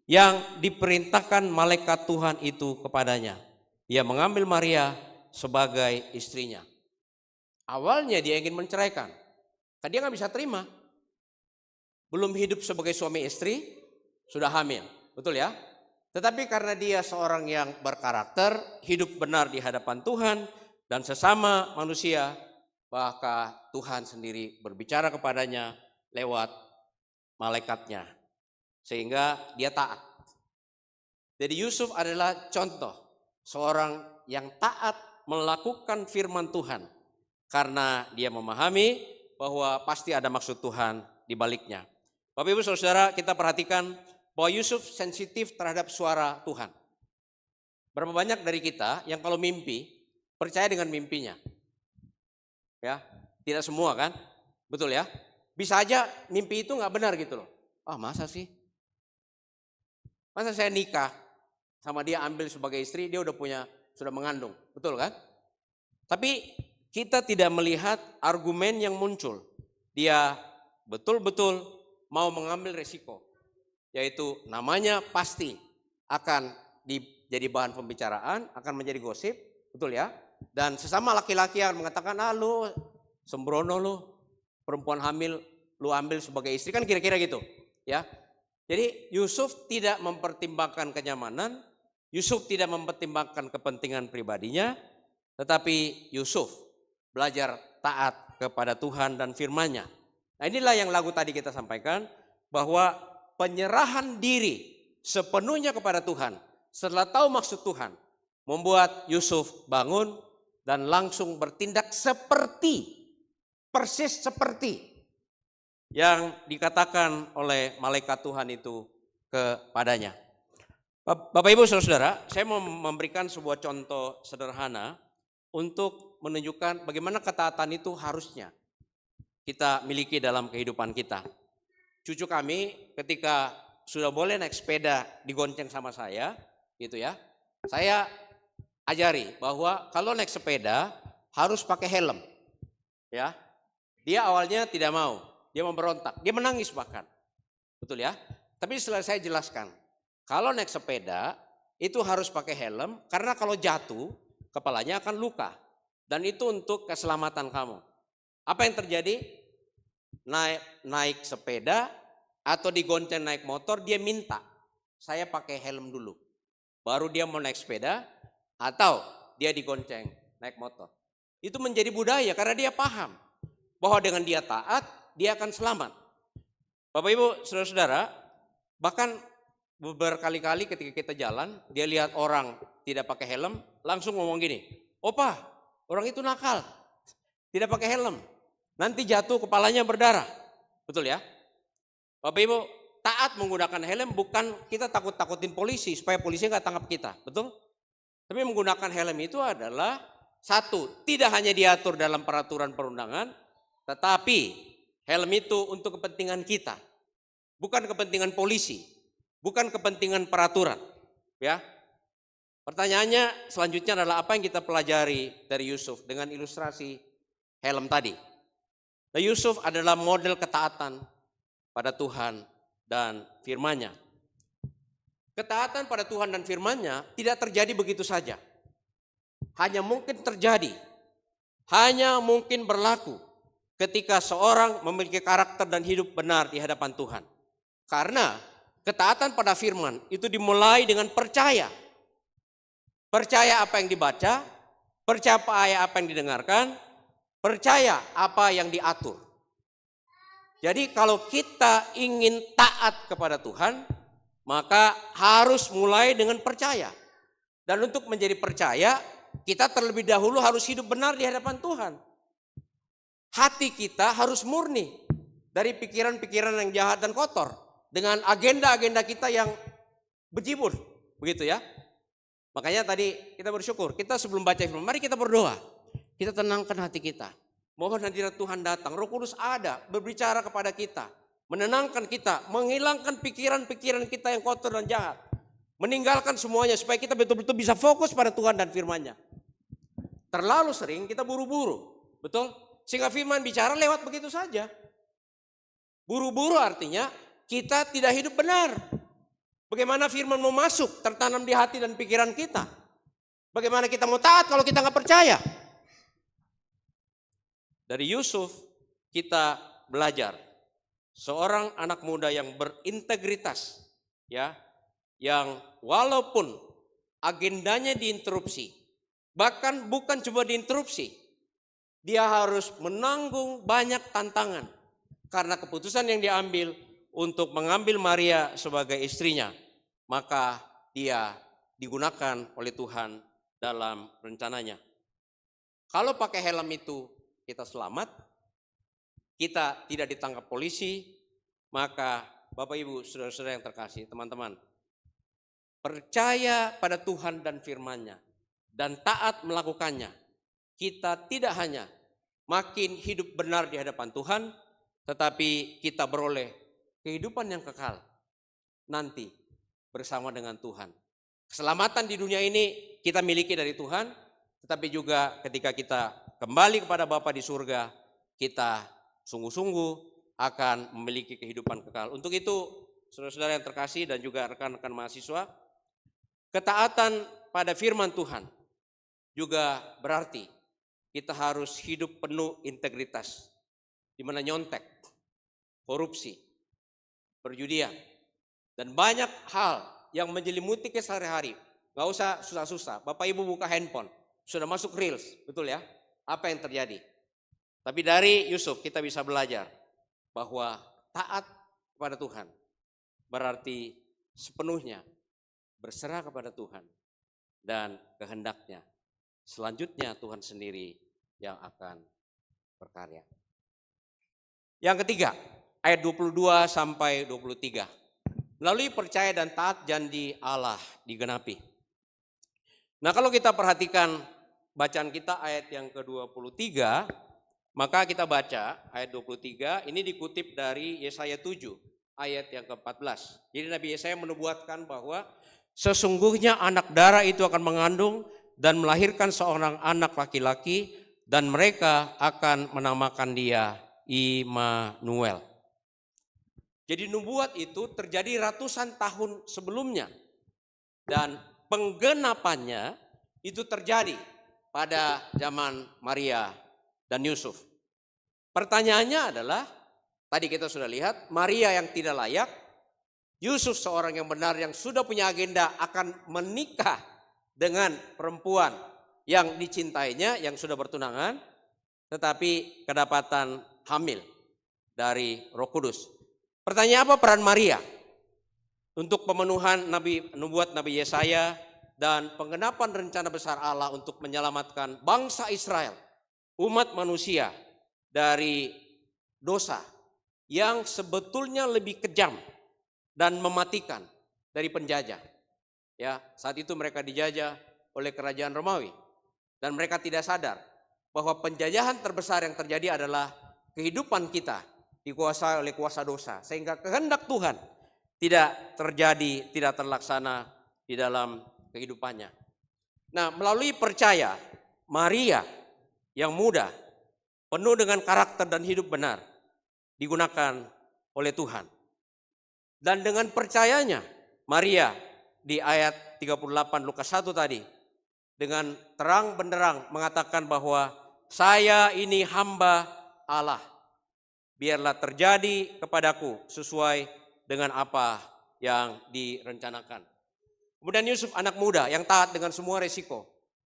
yang diperintahkan malaikat Tuhan itu kepadanya. Ia mengambil Maria sebagai istrinya. Awalnya dia ingin menceraikan, karena dia nggak bisa terima. Belum hidup sebagai suami istri, sudah hamil, betul ya? Tetapi karena dia seorang yang berkarakter, hidup benar di hadapan Tuhan dan sesama manusia, maka Tuhan sendiri berbicara kepadanya lewat malaikatnya, sehingga dia taat. Jadi Yusuf adalah contoh seorang yang taat melakukan firman Tuhan, karena dia memahami bahwa pasti ada maksud Tuhan di baliknya. Bapak Ibu Saudara, kita perhatikan bahwa Yusuf sensitif terhadap suara Tuhan. Berapa banyak dari kita yang kalau mimpi percaya dengan mimpinya? Ya, tidak semua kan? Betul ya? Bisa aja mimpi itu nggak benar gitu loh. Ah, masa sih? Masa saya nikah sama dia, ambil sebagai istri, dia sudah mengandung, betul kan? Tapi kita tidak melihat argumen yang muncul. Dia betul-betul mau mengambil resiko. Yaitu namanya pasti akan jadi bahan pembicaraan, akan menjadi gosip, betul ya? Dan sesama laki-laki yang mengatakan, lu sembrono lu, perempuan hamil lu ambil sebagai istri, kan kira-kira gitu, ya. Jadi Yusuf tidak mempertimbangkan kenyamanan, Yusuf tidak mempertimbangkan kepentingan pribadinya, tetapi Yusuf belajar taat kepada Tuhan dan firman-Nya. Nah, inilah yang lagu tadi kita sampaikan, bahwa penyerahan diri sepenuhnya kepada Tuhan setelah tahu maksud Tuhan membuat Yusuf bangun dan langsung bertindak persis seperti yang dikatakan oleh malaikat Tuhan itu kepadanya. Bapak Ibu Saudara, saya mau memberikan sebuah contoh sederhana untuk menunjukkan bagaimana ketaatan itu harusnya kita miliki dalam kehidupan kita. Cucu kami ketika sudah boleh naik sepeda digonceng sama saya, gitu ya. Saya ajari bahwa kalau naik sepeda harus pakai helm. Ya. Dia awalnya tidak mau. dia memberontak, dia menangis bahkan. Betul ya? Tapi setelah saya jelaskan, kalau naik sepeda itu harus pakai helm karena kalau jatuh kepalanya akan luka. Dan itu untuk keselamatan kamu. Apa yang terjadi? Naik sepeda atau digonceng naik motor, dia minta saya pakai helm dulu. Baru dia mau naik sepeda atau dia digonceng naik motor. Itu menjadi budaya karena dia paham bahwa dengan dia taat, dia akan selamat. Bapak Ibu, saudara-saudara, bahkan berkali-kali ketika kita jalan, dia lihat orang tidak pakai helm, langsung ngomong gini, "Opa, orang itu nakal, tidak pakai helm, nanti jatuh kepalanya berdarah." Betul ya? Bapak Ibu, taat menggunakan helm bukan kita takut-takutin polisi supaya polisi nggak tangkap kita, betul? Tapi menggunakan helm itu adalah satu, tidak hanya diatur dalam peraturan perundangan, tetapi helm itu untuk kepentingan kita, bukan kepentingan polisi, bukan kepentingan peraturan. Ya, pertanyaannya selanjutnya adalah apa yang kita pelajari dari Yusuf dengan ilustrasi helm tadi. Nah, Yusuf adalah model ketaatan pada Tuhan dan firman-Nya. Ketaatan pada Tuhan dan firman-Nya tidak terjadi begitu saja. Hanya mungkin terjadi, hanya mungkin berlaku ketika seorang memiliki karakter dan hidup benar di hadapan Tuhan. Karena ketaatan pada firman itu dimulai dengan percaya. Percaya apa yang dibaca, percaya apa yang didengarkan, percaya apa yang diatur. Jadi kalau kita ingin taat kepada Tuhan, maka harus mulai dengan percaya. Dan untuk menjadi percaya, kita terlebih dahulu harus hidup benar di hadapan Tuhan. Hati kita harus murni dari pikiran-pikiran yang jahat dan kotor. Dengan agenda-agenda kita yang bejibun. Begitu ya. Makanya tadi kita bersyukur. Kita sebelum baca firman, mari kita berdoa. Kita tenangkan hati kita. Mohon hadirat Tuhan datang. Roh Kudus ada berbicara kepada kita. Menenangkan kita. Menghilangkan pikiran-pikiran kita yang kotor dan jahat. Meninggalkan semuanya supaya kita betul-betul bisa fokus pada Tuhan dan firman-Nya. Terlalu sering kita buru-buru. Betul? Sehingga firman bicara lewat begitu saja. Buru-buru artinya kita tidak hidup benar. Bagaimana firman mau masuk, tertanam di hati dan pikiran kita. Bagaimana kita mau taat kalau kita nggak percaya. Dari Yusuf kita belajar. Seorang anak muda yang berintegritas. Ya, yang walaupun agendanya diinterupsi. Bahkan bukan cuma diinterupsi. Dia harus menanggung banyak tantangan. Karena keputusan yang diambil untuk mengambil Maria sebagai istrinya. Maka dia digunakan oleh Tuhan dalam rencananya. Kalau pakai helm itu kita selamat. Kita tidak ditangkap polisi. Maka Bapak Ibu saudara-saudara yang terkasih, teman-teman. Percaya pada Tuhan dan firman-Nya. Dan taat melakukannya. Kita tidak hanya makin hidup benar di hadapan Tuhan, tetapi kita beroleh kehidupan yang kekal nanti bersama dengan Tuhan. Keselamatan di dunia ini kita miliki dari Tuhan, tetapi juga ketika kita kembali kepada Bapa di surga, kita sungguh-sungguh akan memiliki kehidupan kekal. Untuk itu, saudara-saudara yang terkasih dan juga rekan-rekan mahasiswa, ketaatan pada firman Tuhan juga berarti kita harus hidup penuh integritas, di mana nyontek, korupsi, perjudian, dan banyak hal yang menyelimuti sehari-hari. Gak usah susah-susah. Bapak Ibu buka handphone, sudah masuk reels, betul ya? Apa yang terjadi? Tapi dari Yusuf kita bisa belajar bahwa taat kepada Tuhan berarti sepenuhnya berserah kepada Tuhan dan kehendaknya. Selanjutnya Tuhan sendiri yang akan berkarya. Yang ketiga, ayat 22 sampai 23. Melalui percaya dan taat janji Allah digenapi. Nah, kalau kita perhatikan bacaan kita ayat yang ke-23, maka kita baca ayat 23, ini dikutip dari Yesaya 7, ayat yang ke-14. Jadi Nabi Yesaya menubuatkan bahwa sesungguhnya anak darah itu akan mengandung dan melahirkan seorang anak laki-laki dan mereka akan menamakan dia Immanuel. Jadi nubuat itu terjadi ratusan tahun sebelumnya. Dan penggenapannya itu terjadi pada zaman Maria dan Yusuf. Pertanyaannya adalah, tadi kita sudah lihat, Maria yang tidak layak, Yusuf seorang yang benar yang sudah punya agenda akan menikah dengan perempuan yang dicintainya, yang sudah bertunangan, tetapi kedapatan hamil dari Roh Kudus. Pertanyaan apa peran Maria untuk pemenuhan nubuat Nabi Yesaya dan penggenapan rencana besar Allah untuk menyelamatkan bangsa Israel, umat manusia dari dosa yang sebetulnya lebih kejam dan mematikan dari penjajah. Ya, saat itu mereka dijajah oleh kerajaan Romawi dan mereka tidak sadar bahwa penjajahan terbesar yang terjadi adalah kehidupan kita dikuasai oleh kuasa dosa, sehingga kehendak Tuhan tidak terjadi, tidak terlaksana di dalam kehidupannya. Nah, melalui percaya, Maria yang muda, penuh dengan karakter dan hidup benar, digunakan oleh Tuhan. Dan dengan percayanya, Maria di ayat 38 Lukas 1 tadi, dengan terang benderang mengatakan bahwa saya ini hamba Allah. Biarlah terjadi kepadaku sesuai dengan apa yang direncanakan. Kemudian Yusuf anak muda yang taat dengan semua resiko,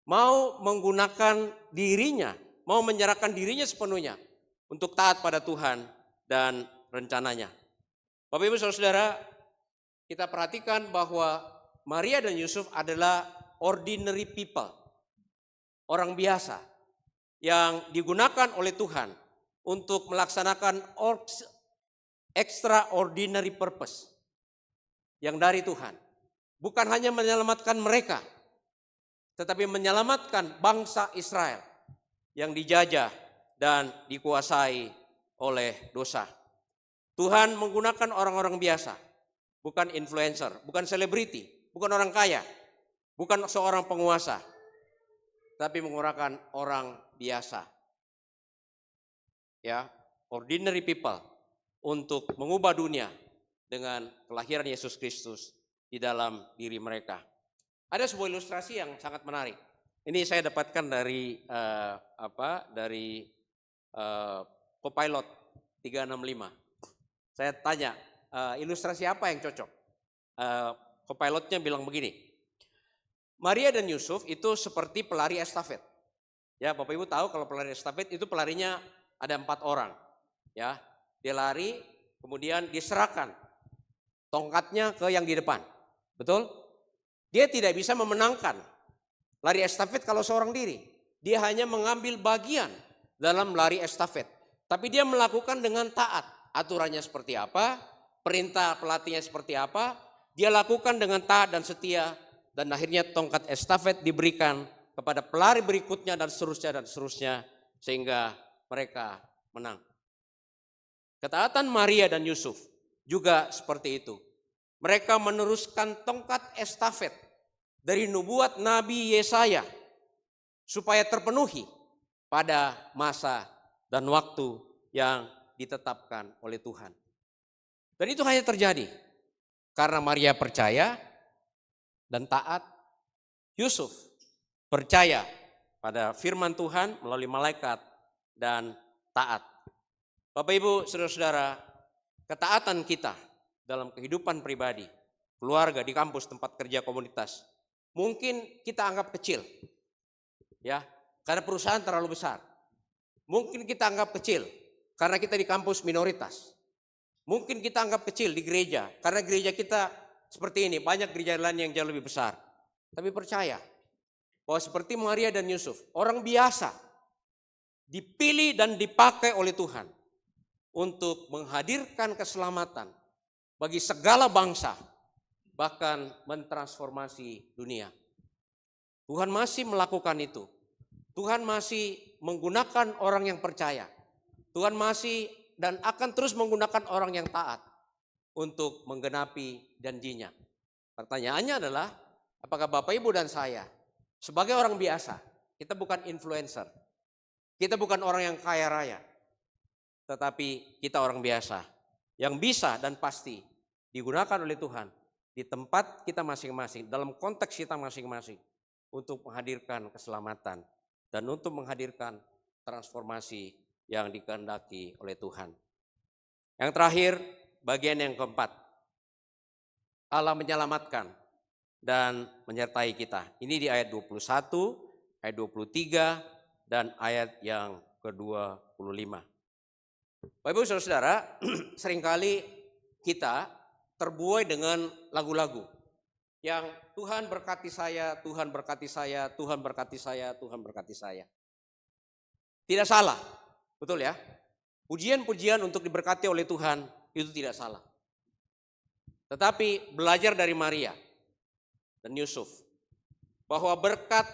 mau menggunakan dirinya, mau menyerahkan dirinya sepenuhnya untuk taat pada Tuhan dan rencananya. Bapak Ibu Saudara, kita perhatikan bahwa Maria dan Yusuf adalah ordinary people, orang biasa yang digunakan oleh Tuhan untuk melaksanakan extraordinary purpose yang dari Tuhan. Bukan hanya menyelamatkan mereka, tetapi menyelamatkan bangsa Israel yang dijajah dan dikuasai oleh dosa. Tuhan menggunakan orang-orang biasa, bukan influencer, bukan selebriti, bukan orang kaya, bukan seorang penguasa, tapi menggunakan orang biasa. Ya, ordinary people untuk mengubah dunia dengan kelahiran Yesus Kristus di dalam diri mereka. Ada sebuah ilustrasi yang sangat menarik. Ini saya dapatkan dari Copilot 365. Saya tanya, ilustrasi apa yang cocok? Copilotnya bilang begini. Maria dan Yusuf itu seperti pelari estafet. Ya, Bapak Ibu tahu kalau pelari estafet itu pelarinya ada 4 orang. Ya, dia lari, kemudian diserahkan tongkatnya ke yang di depan. Betul? Dia tidak bisa memenangkan lari estafet kalau seorang diri. Dia hanya mengambil bagian dalam lari estafet. Tapi dia melakukan dengan taat. Aturannya seperti apa, perintah pelatihnya seperti apa, dia lakukan dengan taat dan setia. Dan akhirnya tongkat estafet diberikan kepada pelari berikutnya dan seterusnya. Sehingga mereka menang. Ketaatan Maria dan Yusuf juga seperti itu. Mereka meneruskan tongkat estafet dari nubuat Nabi Yesaya supaya terpenuhi pada masa dan waktu yang ditetapkan oleh Tuhan. Dan itu hanya terjadi karena Maria percaya dan taat. Yusuf percaya pada firman Tuhan melalui malaikat dan taat. Bapak Ibu, saudara-saudara, ketaatan kita dalam kehidupan pribadi, keluarga, di kampus, tempat kerja, komunitas, mungkin kita anggap kecil, ya, karena perusahaan terlalu besar. Mungkin kita anggap kecil karena kita di kampus minoritas. Mungkin kita anggap kecil di gereja karena gereja kita seperti ini, banyak gereja lain yang jauh lebih besar. Tapi percaya bahwa seperti Maria dan Yusuf, orang biasa dipilih dan dipakai oleh Tuhan untuk menghadirkan keselamatan bagi segala bangsa, bahkan mentransformasi dunia. Tuhan masih melakukan itu. Tuhan masih menggunakan orang yang percaya. Tuhan masih dan akan terus menggunakan orang yang taat untuk menggenapi janjinya. Pertanyaannya adalah, apakah Bapak Ibu dan saya sebagai orang biasa, kita bukan influencer, kita bukan orang yang kaya raya, tetapi kita orang biasa yang bisa dan pasti digunakan oleh Tuhan di tempat kita masing-masing, dalam konteks kita masing-masing, untuk menghadirkan keselamatan dan untuk menghadirkan transformasi yang dikehendaki oleh Tuhan. Yang terakhir, bagian yang keempat, Allah menyelamatkan dan menyertai kita. Ini di ayat 21, ayat 23, dan ayat yang ke-25. Bapak Ibu Saudara-saudara, seringkali kita terbuai dengan lagu-lagu yang Tuhan berkati saya, Tuhan berkati saya, Tuhan berkati saya, Tuhan berkati saya. Tidak salah, betul ya? Pujian-pujian untuk diberkati oleh Tuhan itu tidak salah. Tetapi belajar dari Maria dan Yusuf bahwa berkat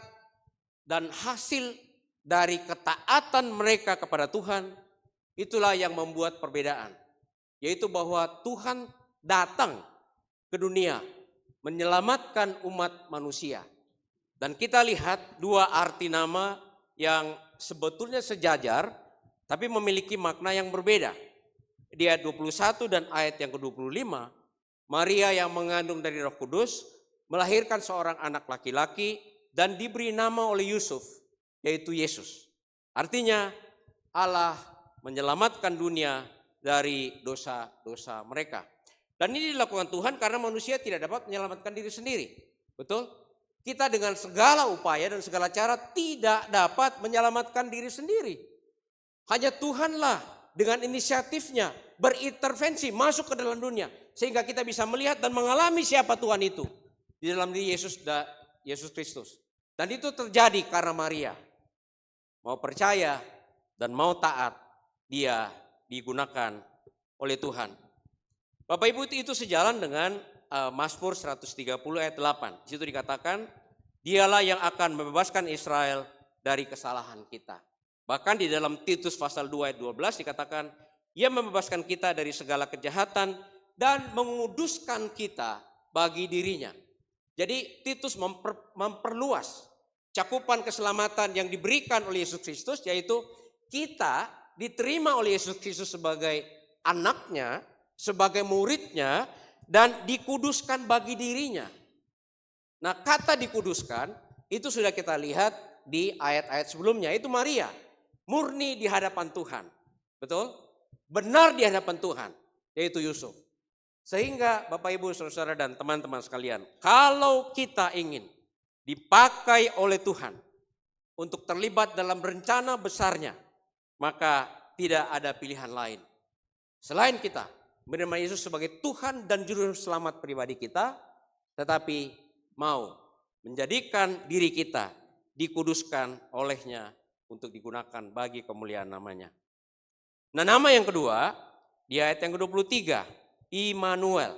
dan hasil dari ketaatan mereka kepada Tuhan itulah yang membuat perbedaan. Yaitu bahwa Tuhan datang ke dunia menyelamatkan umat manusia. Dan kita lihat dua arti nama yang sebetulnya sejajar tapi memiliki makna yang berbeda. Di ayat 21 dan ayat yang ke-25, Maria yang mengandung dari Roh Kudus melahirkan seorang anak laki-laki dan diberi nama oleh Yusuf, yaitu Yesus. Artinya Allah menyelamatkan dunia dari dosa-dosa mereka. Dan ini dilakukan Tuhan karena manusia tidak dapat menyelamatkan diri sendiri. Betul? Kita dengan segala upaya dan segala cara tidak dapat menyelamatkan diri sendiri. Hanya Tuhanlah dengan inisiatifnya berintervensi masuk ke dalam dunia. Sehingga kita bisa melihat dan mengalami siapa Tuhan itu. Di dalam diri Yesus Kristus. Dan itu terjadi karena Maria mau percaya dan mau taat, dia digunakan oleh Tuhan. Bapak Ibu, itu sejalan dengan Mazmur 130 ayat 8. Di situ dikatakan, dialah yang akan membebaskan Israel dari kesalahan kita. Bahkan di dalam Titus pasal 2 ayat 12 dikatakan, ia membebaskan kita dari segala kejahatan dan menguduskan kita bagi dirinya. Jadi Titus memperluas cakupan keselamatan yang diberikan oleh Yesus Kristus, yaitu kita diterima oleh Yesus Kristus sebagai anaknya, sebagai muridnya, dan dikuduskan bagi dirinya. Nah, kata dikuduskan itu sudah kita lihat di ayat-ayat sebelumnya. Itu Maria, murni di hadapan Tuhan. Betul? Benar di hadapan Tuhan, yaitu Yusuf. Sehingga Bapak Ibu Saudara dan teman-teman sekalian, kalau kita ingin dipakai oleh Tuhan untuk terlibat dalam rencana besarnya, maka tidak ada pilihan lain selain kita menerima Yesus sebagai Tuhan dan Juru Selamat pribadi kita, tetapi mau menjadikan diri kita dikuduskan olehnya untuk digunakan bagi kemuliaan namanya. Nah, nama yang kedua di ayat yang ke-23, Immanuel,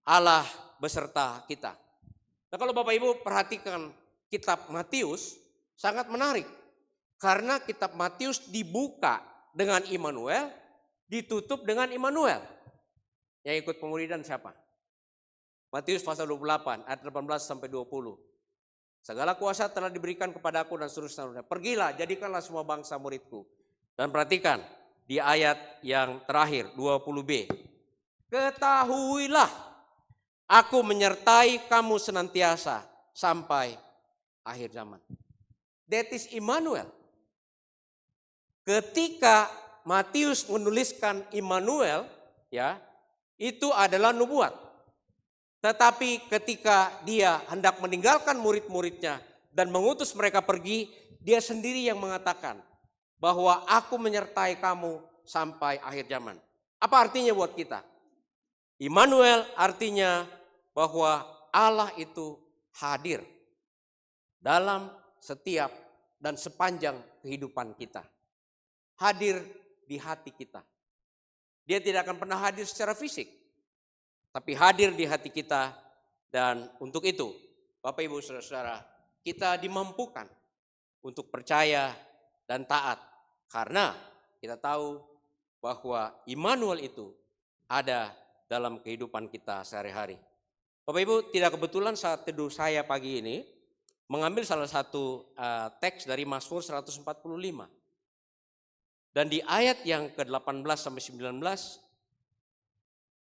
Allah beserta kita. Nah, kalau Bapak Ibu perhatikan kitab Matius, sangat menarik. Karena kitab Matius dibuka dengan Immanuel, ditutup dengan Immanuel. Yang ikut pemuridan siapa? Matius pasal 28 ayat 18 sampai 20. Segala kuasa telah diberikan kepadaku dan seterusnya. Pergilah, jadikanlah semua bangsa muridku. Dan perhatikan di ayat yang terakhir 20b. Ketahuilah, aku menyertai kamu senantiasa sampai akhir zaman. That is Immanuel. Ketika Matius menuliskan Immanuel, ya, itu adalah nubuat. Tetapi ketika dia hendak meninggalkan murid-muridnya dan mengutus mereka pergi, dia sendiri yang mengatakan bahwa aku menyertai kamu sampai akhir zaman. Apa artinya buat kita? Immanuel artinya bahwa Allah itu hadir dalam setiap dan sepanjang kehidupan kita. Hadir di hati kita. Dia tidak akan pernah hadir secara fisik, tapi hadir di hati kita. Dan untuk itu, Bapak Ibu Saudara-saudara, kita dimampukan untuk percaya dan taat. Karena kita tahu bahwa Immanuel itu ada dalam kehidupan kita sehari-hari. Bapak Ibu, tidak kebetulan saat teduh saya pagi ini mengambil salah satu teks dari Mazmur 145. Dan di ayat yang ke-18 sampai 19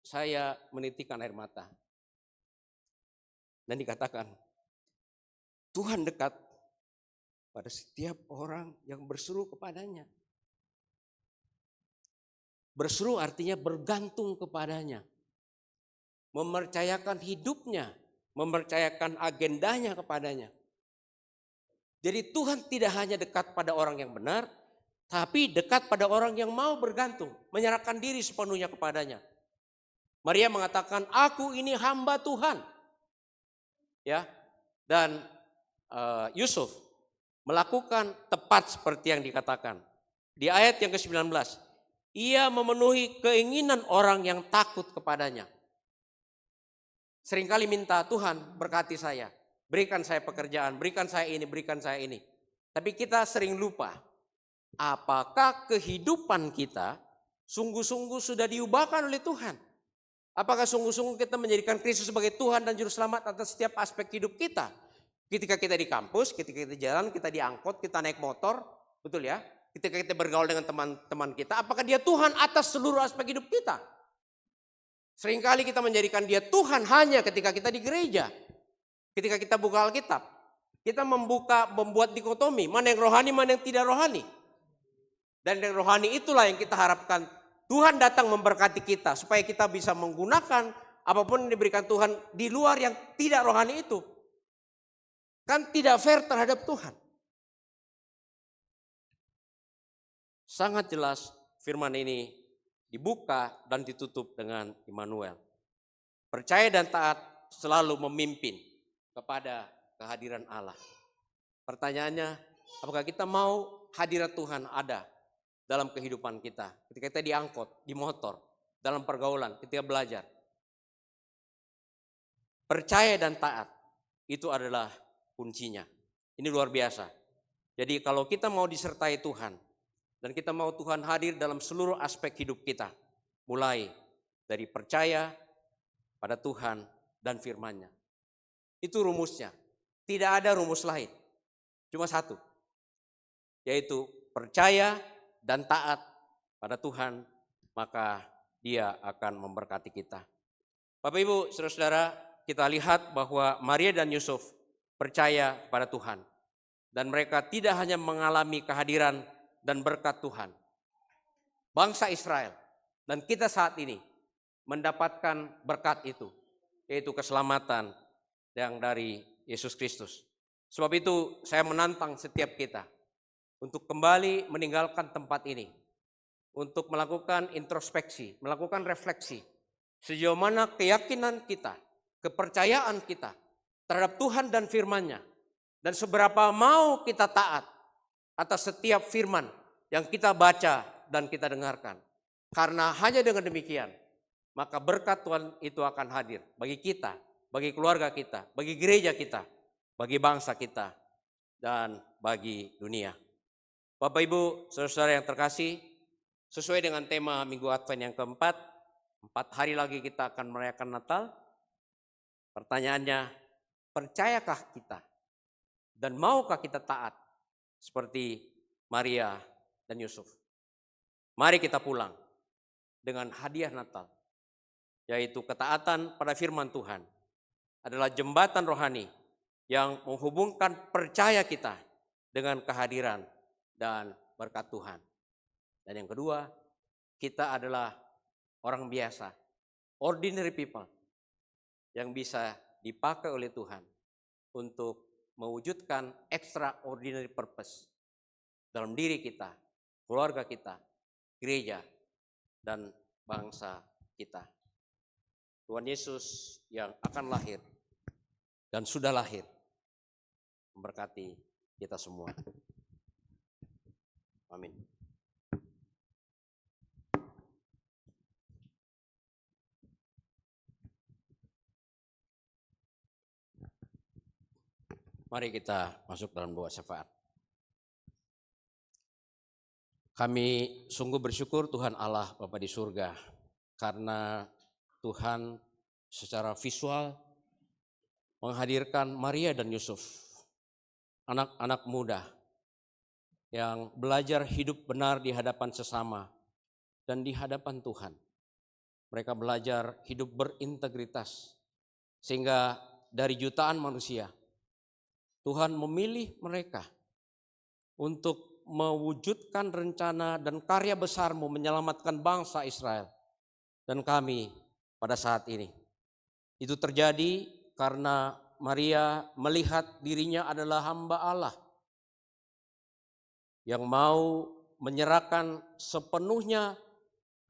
saya menitikkan air mata. Dan dikatakan, Tuhan dekat pada setiap orang yang berseru kepadanya. Berseru artinya bergantung kepadanya. Mempercayakan hidupnya, mempercayakan agendanya kepadanya. Jadi Tuhan tidak hanya dekat pada orang yang benar, tapi dekat pada orang yang mau bergantung, menyerahkan diri sepenuhnya kepadanya. Maria mengatakan, aku ini hamba Tuhan. Ya, dan Yusuf melakukan tepat seperti yang dikatakan. Di ayat yang ke-19, ia memenuhi keinginan orang yang takut kepadanya. Seringkali minta, Tuhan berkati saya, berikan saya pekerjaan, berikan saya ini, berikan saya ini. Tapi kita sering lupa, apakah kehidupan kita sungguh-sungguh sudah diubahkan oleh Tuhan? Apakah sungguh-sungguh kita menjadikan Kristus sebagai Tuhan dan Juru Selamat atas setiap aspek hidup kita? Ketika kita di kampus, ketika kita jalan, kita diangkut, kita naik motor, betul ya? Ketika kita bergaul dengan teman-teman kita, apakah dia Tuhan atas seluruh aspek hidup kita? Seringkali kita menjadikan dia Tuhan hanya ketika kita di gereja. Ketika kita buka Alkitab, kita membuat dikotomi, mana yang rohani, mana yang tidak rohani. Dan yang rohani itulah yang kita harapkan Tuhan datang memberkati kita supaya kita bisa menggunakan apapun yang diberikan Tuhan di luar yang tidak rohani itu. Kan tidak fair terhadap Tuhan. Sangat jelas firman ini dibuka dan ditutup dengan Immanuel. Percaya dan taat selalu memimpin kepada kehadiran Allah. Pertanyaannya, apakah kita mau hadirat Tuhan ada dalam kehidupan kita? Ketika kita diangkut, di motor, dalam pergaulan, ketika belajar. Percaya dan taat, itu adalah kuncinya. Ini luar biasa. Jadi kalau kita mau disertai Tuhan, dan kita mau Tuhan hadir dalam seluruh aspek hidup kita, mulai dari percaya pada Tuhan dan firman-Nya. Itu rumusnya. Tidak ada rumus lain. Cuma satu. Yaitu percaya dan taat pada Tuhan, maka Dia akan memberkati kita. Bapak Ibu, saudara-saudara, kita lihat bahwa Maria dan Yusuf percaya pada Tuhan. Dan mereka tidak hanya mengalami kehadiran dan berkat Tuhan. Bangsa Israel dan kita saat ini mendapatkan berkat itu, yaitu keselamatan yang dari Yesus Kristus. Sebab itu saya menantang setiap kita untuk kembali meninggalkan tempat ini, untuk melakukan introspeksi, melakukan refleksi, sejauh mana keyakinan kita, kepercayaan kita terhadap Tuhan dan firman-Nya, dan seberapa mau kita taat atas setiap firman yang kita baca dan kita dengarkan. Karena hanya dengan demikian, maka berkat Tuhan itu akan hadir bagi kita, bagi keluarga kita, bagi gereja kita, bagi bangsa kita, dan bagi dunia. Bapak Ibu, saudara-saudara yang terkasih, sesuai dengan tema Minggu Advent yang keempat, 4 hari lagi kita akan merayakan Natal. Pertanyaannya, percayakah kita dan maukah kita taat seperti Maria dan Yusuf? Mari kita pulang dengan hadiah Natal, yaitu ketaatan pada firman Tuhan adalah jembatan rohani yang menghubungkan percaya kita dengan kehadiran dan berkat Tuhan. Dan yang kedua, kita adalah orang biasa, ordinary people, yang bisa dipakai oleh Tuhan untuk mewujudkan extraordinary purpose dalam diri kita, keluarga kita, gereja, dan bangsa kita. Tuhan Yesus yang akan lahir dan sudah lahir memberkati kita semua. Amin. Mari kita masuk dalam doa syafaat. Kami sungguh bersyukur Tuhan Allah Bapa di surga, karena Tuhan secara visual menghadirkan Maria dan Yusuf, anak-anak muda yang belajar hidup benar di hadapan sesama dan di hadapan Tuhan. Mereka belajar hidup berintegritas, sehingga dari jutaan manusia, Tuhan memilih mereka untuk mewujudkan rencana dan karya besar-Mu menyelamatkan bangsa Israel dan kami pada saat ini. Itu terjadi karena Maria melihat dirinya adalah hamba Allah yang mau menyerahkan sepenuhnya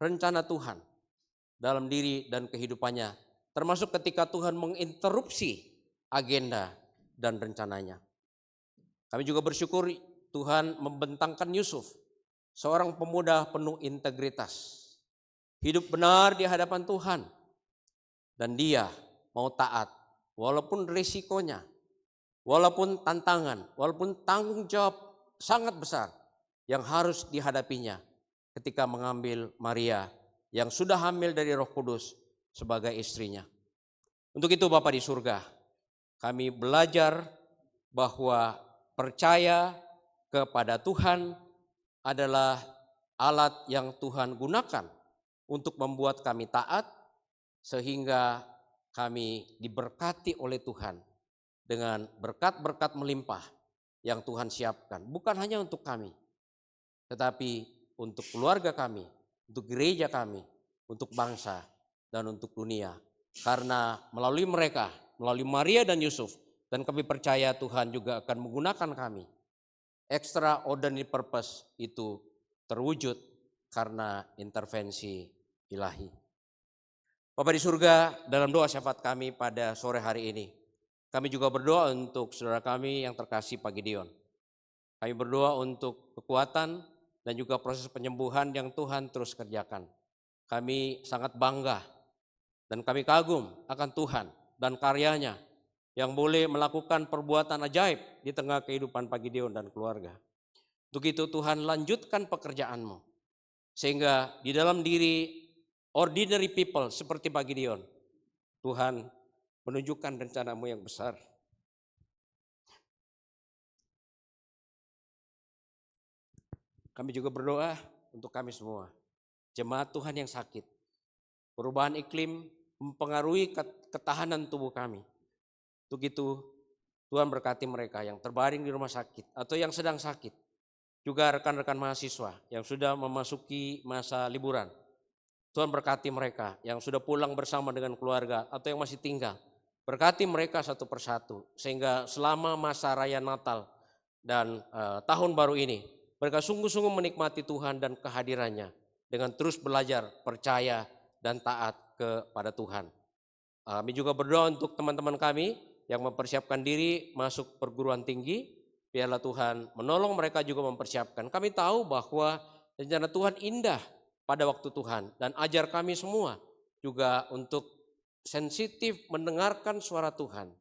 rencana Tuhan dalam diri dan kehidupannya, termasuk ketika Tuhan menginterupsi agenda dan rencananya. Kami juga bersyukur Tuhan membentangkan Yusuf, seorang pemuda penuh integritas, hidup benar di hadapan Tuhan, dan dia mau taat walaupun risikonya, walaupun tantangan, walaupun tanggung jawab sangat besar yang harus dihadapinya ketika mengambil Maria yang sudah hamil dari Roh Kudus sebagai istrinya. Untuk itu Bapa di surga, kami belajar bahwa percaya kepada Tuhan adalah alat yang Tuhan gunakan untuk membuat kami taat, sehingga kami diberkati oleh Tuhan dengan berkat-berkat melimpah yang Tuhan siapkan. Bukan hanya untuk kami, tetapi untuk keluarga kami, untuk gereja kami, untuk bangsa, dan untuk dunia. Karena melalui mereka, melalui Maria dan Yusuf, dan kami percaya Tuhan juga akan menggunakan kami. Extraordinary purpose itu terwujud karena intervensi ilahi. Bapa di surga, dalam doa syafaat kami pada sore hari ini, kami juga berdoa untuk saudara kami yang terkasih Pak Gideon. Kami berdoa untuk kekuatan dan juga proses penyembuhan yang Tuhan terus kerjakan. Kami sangat bangga dan kami kagum akan Tuhan dan karyanya yang boleh melakukan perbuatan ajaib di tengah kehidupan Pak Gideon dan keluarga. Untuk itu Tuhan lanjutkan pekerjaan-Mu, sehingga di dalam diri ordinary people seperti Pak Gideon, Tuhan menunjukkan rencana-Mu yang besar. Kami juga berdoa untuk kami semua, jemaat Tuhan yang sakit. Perubahan iklim mempengaruhi ketahanan tubuh kami. Untuk itu Tuhan berkati mereka yang terbaring di rumah sakit atau yang sedang sakit. Juga rekan-rekan mahasiswa yang sudah memasuki masa liburan. Tuhan berkati mereka yang sudah pulang bersama dengan keluarga atau yang masih tinggal. Berkati mereka satu persatu, sehingga selama masa raya Natal dan tahun baru ini, mereka sungguh-sungguh menikmati Tuhan dan kehadirannya dengan terus belajar, percaya, dan taat kepada Tuhan. Kami juga berdoa untuk teman-teman kami yang mempersiapkan diri masuk perguruan tinggi. Biarlah Tuhan menolong mereka juga mempersiapkan. Kami tahu bahwa rencana Tuhan indah pada waktu Tuhan, dan ajar kami semua juga untuk sensitif mendengarkan suara Tuhan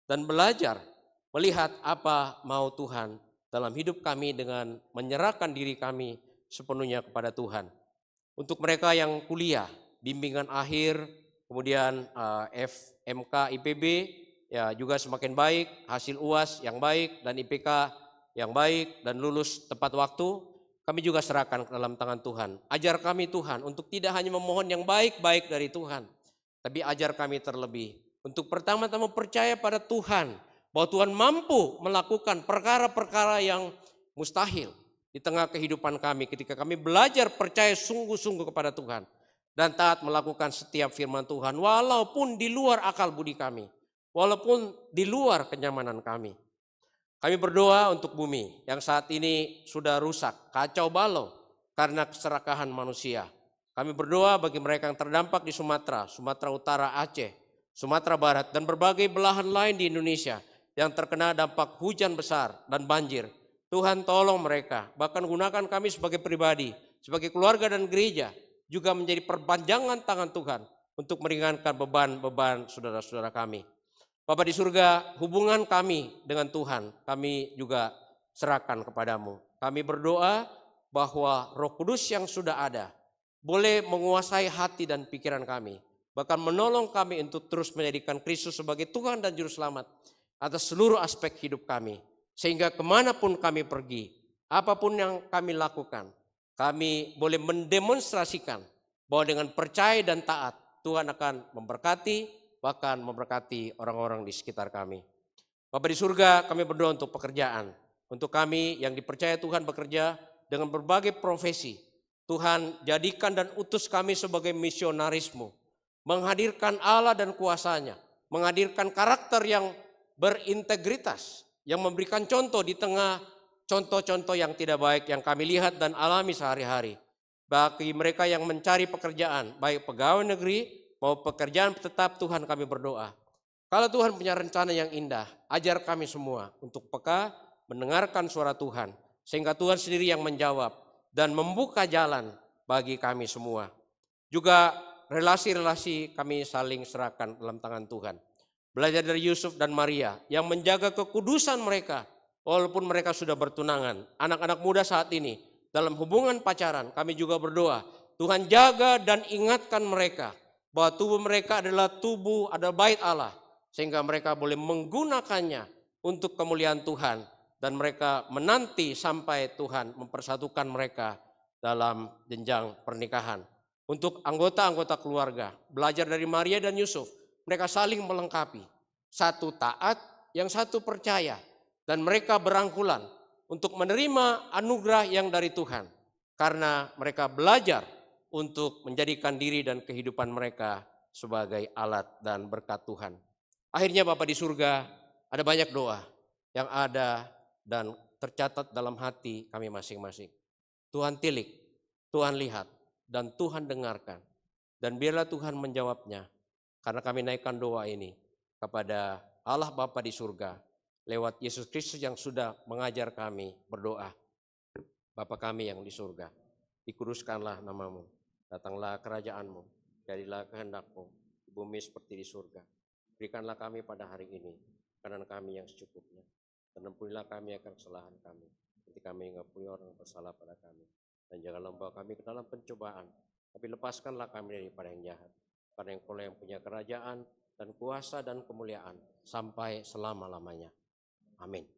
dan belajar melihat apa mau Tuhan dalam hidup kami dengan menyerahkan diri kami sepenuhnya kepada Tuhan. Untuk mereka yang kuliah, bimbingan akhir, kemudian FMK IPB ya juga semakin baik, hasil UAS yang baik dan IPK yang baik dan lulus tepat waktu, kami juga serahkan ke dalam tangan Tuhan. Ajar kami Tuhan untuk tidak hanya memohon yang baik-baik dari Tuhan, tapi ajar kami terlebih untuk pertama-tama percaya pada Tuhan, bahwa Tuhan mampu melakukan perkara-perkara yang mustahil di tengah kehidupan kami ketika kami belajar percaya sungguh-sungguh kepada Tuhan dan taat melakukan setiap firman Tuhan walaupun di luar akal budi kami, walaupun di luar kenyamanan kami. Kami berdoa untuk bumi yang saat ini sudah rusak, kacau balau karena keserakahan manusia. Kami berdoa bagi mereka yang terdampak di Sumatera, Sumatera Utara, Aceh, Sumatera Barat, dan berbagai belahan lain di Indonesia yang terkena dampak hujan besar dan banjir. Tuhan tolong mereka, bahkan gunakan kami sebagai pribadi, sebagai keluarga dan gereja, juga menjadi perpanjangan tangan Tuhan untuk meringankan beban-beban saudara-saudara kami. Bapa di surga, hubungan kami dengan Tuhan, kami juga serahkan kepadamu. Kami berdoa bahwa Roh Kudus yang sudah ada boleh menguasai hati dan pikiran kami, bahkan menolong kami untuk terus menjadikan Kristus sebagai Tuhan dan Juru Selamat atas seluruh aspek hidup kami, sehingga kemanapun kami pergi apapun yang kami lakukan, kami boleh mendemonstrasikan bahwa dengan percaya dan taat, Tuhan akan memberkati, bahkan memberkati orang-orang di sekitar kami. Bapa di surga, kami berdoa untuk pekerjaan. Untuk kami yang dipercaya Tuhan bekerja dengan berbagai profesi. Tuhan jadikan dan utus kami sebagai misionaris-Mu. Menghadirkan Allah dan kuasa-Nya. Menghadirkan karakter yang berintegritas. Yang memberikan contoh di tengah contoh-contoh yang tidak baik yang kami lihat dan alami sehari-hari. Bagi mereka yang mencari pekerjaan, baik pegawai negeri maupun pekerjaan tetap, Tuhan kami berdoa. Kalau Tuhan punya rencana yang indah, ajar kami semua untuk peka mendengarkan suara Tuhan. Sehingga Tuhan sendiri yang menjawab dan membuka jalan bagi kami semua. Juga relasi-relasi kami saling serahkan dalam tangan Tuhan. Belajar dari Yusuf dan Maria yang menjaga kekudusan mereka walaupun mereka sudah bertunangan. Anak-anak muda saat ini dalam hubungan pacaran kami juga berdoa. Tuhan jaga dan ingatkan mereka bahwa tubuh mereka adalah bait Allah. Sehingga mereka boleh menggunakannya untuk kemuliaan Tuhan. Dan mereka menanti sampai Tuhan mempersatukan mereka dalam jenjang pernikahan. Untuk anggota-anggota keluarga, belajar dari Maria dan Yusuf. Mereka saling melengkapi. Satu taat, yang satu percaya. Dan mereka berangkulan untuk menerima anugerah yang dari Tuhan. Karena mereka belajar untuk menjadikan diri dan kehidupan mereka sebagai alat dan berkat Tuhan. Akhirnya Bapa di surga, ada banyak doa yang ada dan tercatat dalam hati kami masing-masing. Tuhan tilik, Tuhan lihat, dan Tuhan dengarkan. Dan biarlah Tuhan menjawabnya, karena kami naikkan doa ini kepada Allah Bapa di surga, lewat Yesus Kristus yang sudah mengajar kami berdoa. Bapa kami yang di surga, dikuduskanlah nama-Mu, datanglah kerajaan-Mu, jadilah kehendak-Mu, di bumi seperti di surga. Berikanlah kami pada hari ini makanan kami yang secukupnya. Dan ampunilah kami akan kesalahan kami, seperti kami mengampuni orang yang bersalah pada kami. Dan janganlah membawa kami ke dalam pencobaan, tapi lepaskanlah kami daripada yang jahat. Karena Engkau yang punya kerajaan dan kuasa dan kemuliaan sampai selama-lamanya. Amin.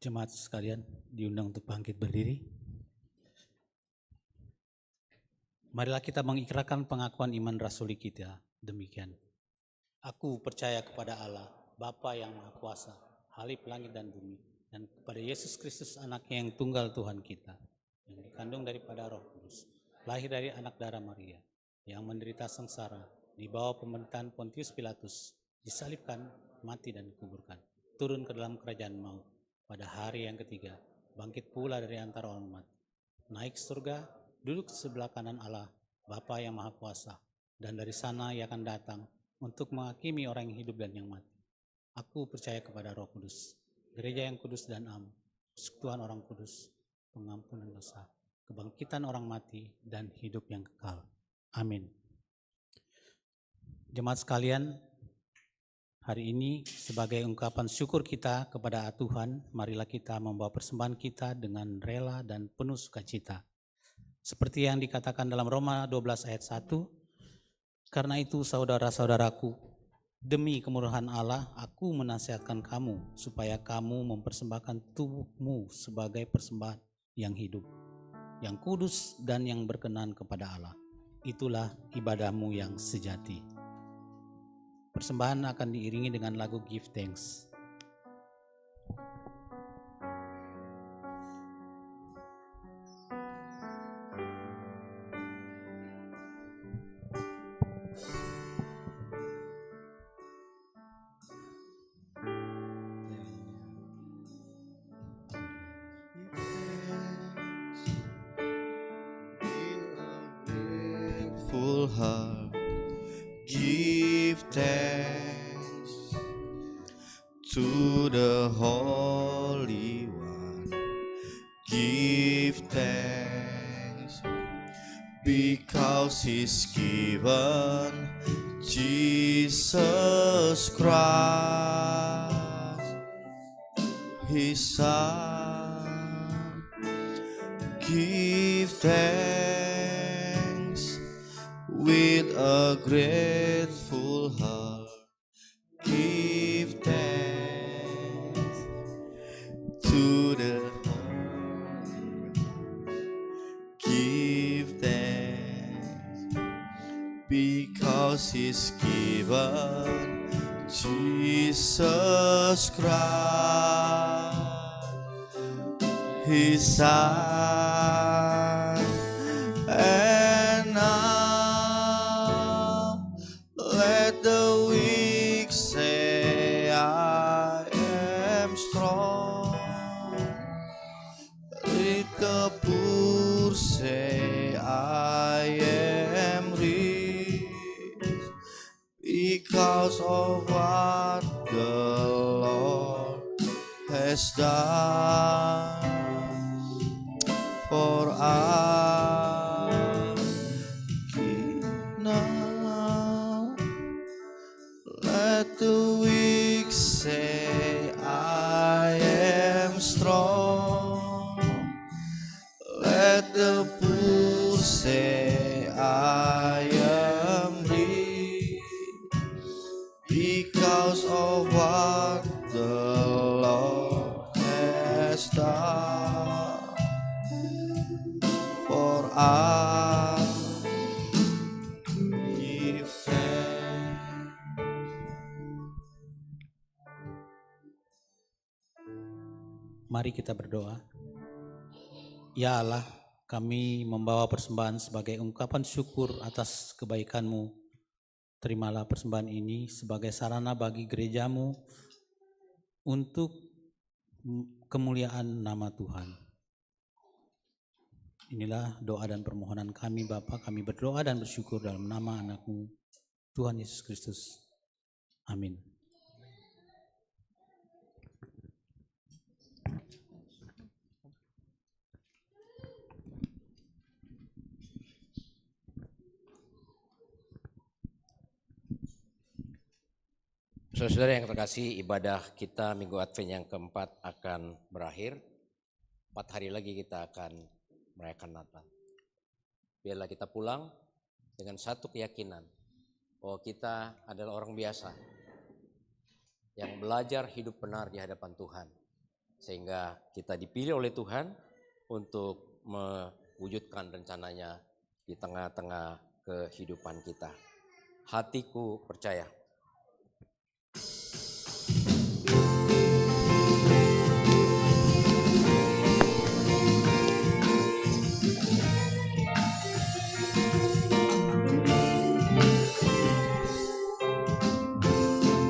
Jemaat sekalian diundang untuk bangkit berdiri. Marilah kita mengikrarkan pengakuan iman rasuli kita demikian. Aku percaya kepada Allah, Bapa yang Maha Kuasa, Halif langit dan bumi, dan kepada Yesus Kristus anaknya yang tunggal Tuhan kita, yang dikandung daripada Roh Kudus, lahir dari anak darah Maria, yang menderita sengsara, di bawah pemerintahan Pontius Pilatus, disalibkan, mati dan dikuburkan, turun ke dalam kerajaan maut. Pada hari yang ketiga, bangkit pula dari antara orang mati, naik surga, duduk di sebelah kanan Allah, Bapa yang Maha Kuasa, dan dari sana Ia akan datang untuk menghakimi orang yang hidup dan yang mati. Aku percaya kepada Roh Kudus, gereja yang kudus dan am, persekutuan orang kudus, pengampunan dosa, kebangkitan orang mati, dan hidup yang kekal. Amin. Jemaat sekalian, hari ini sebagai ungkapan syukur kita kepada Tuhan, marilah kita membawa persembahan kita dengan rela dan penuh sukacita. Seperti yang dikatakan dalam Roma 12 ayat 1, karena itu saudara-saudaraku, demi kemurahan Allah, aku menasihatkan kamu supaya kamu mempersembahkan tubuhmu sebagai persembahan yang hidup, yang kudus dan yang berkenan kepada Allah. Itulah ibadahmu yang sejati. Persembahan akan diiringi dengan lagu Give Thanks. Full heart, give thanks to the Holy One. Give thanks because He's given Jesus Christ, His Son. grateful heart, give thanks to the Holy. Give thanks because He's given Jesus Christ, His Son. And now let the weak say, I am strong. Let the poor say, I am rich, because of what the Lord has done for us. Now let the weak say, I am strong. Let the poor say, I am rich, because of what the Lord has done for us. Give thanks. Mari kita berdoa. Ya Allah, kami membawa persembahan sebagai ungkapan syukur atas kebaikan-Mu. Terimalah persembahan ini sebagai sarana bagi gereja-Mu untuk kemuliaan nama Tuhan. Inilah doa dan permohonan kami Bapa. Kami berdoa dan bersyukur dalam nama anak-Mu, Tuhan Yesus Kristus. Amin. Saudara yang terkasih, ibadah kita Minggu Advent yang keempat akan berakhir. 4 hari lagi kita akan merayakan Natal. Biarlah kita pulang dengan satu keyakinan bahwa kita adalah orang biasa yang belajar hidup benar di hadapan Tuhan, sehingga kita dipilih oleh Tuhan untuk mewujudkan rencananya di tengah-tengah kehidupan kita. Hatiku percaya.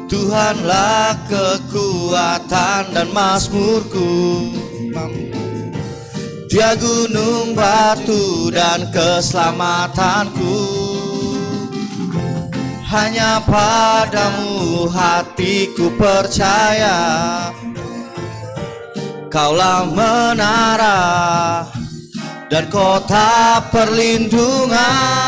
Tuhanlah kekuatan dan mazmurku, Dia gunung batu dan keselamatanku. Hanya padamu hatiku percaya, Kaulah menara dan kota perlindungan.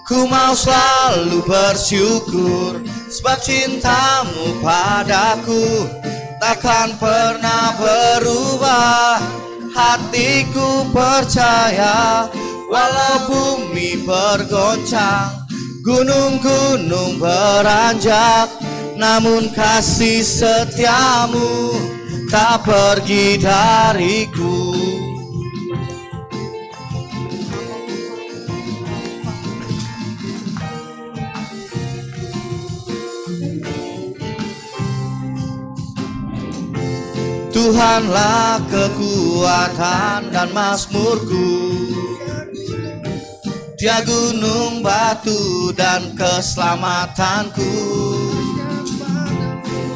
Ku mau selalu bersyukur, sebab cintamu padaku takkan pernah berubah. Hatiku percaya, walau bumi bergoncang, gunung-gunung beranjak, namun kasih setiamu tak pergi dariku. Tuhanlah kekuatan dan mazmurku, Dia gunung batu dan keselamatanku.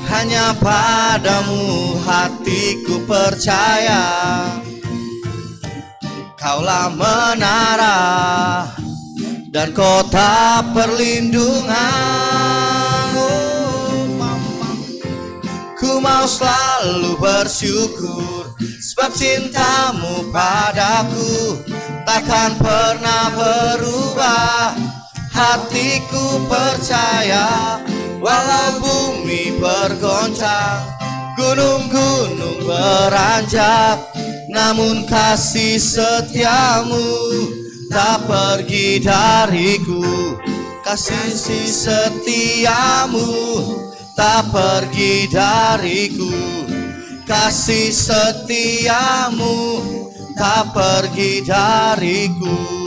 Hanya padamu hatiku percaya, Kaulah menara dan kota perlindungan. Ku mau selalu bersyukur, sebab cintamu padaku takkan pernah berubah. Hatiku percaya, walau bumi bergoncang, gunung-gunung beranjak, namun kasih setiamu tak pergi dariku. Kasih setiamu tak pergi dariku. Kasih setiamu tak pergi dariku.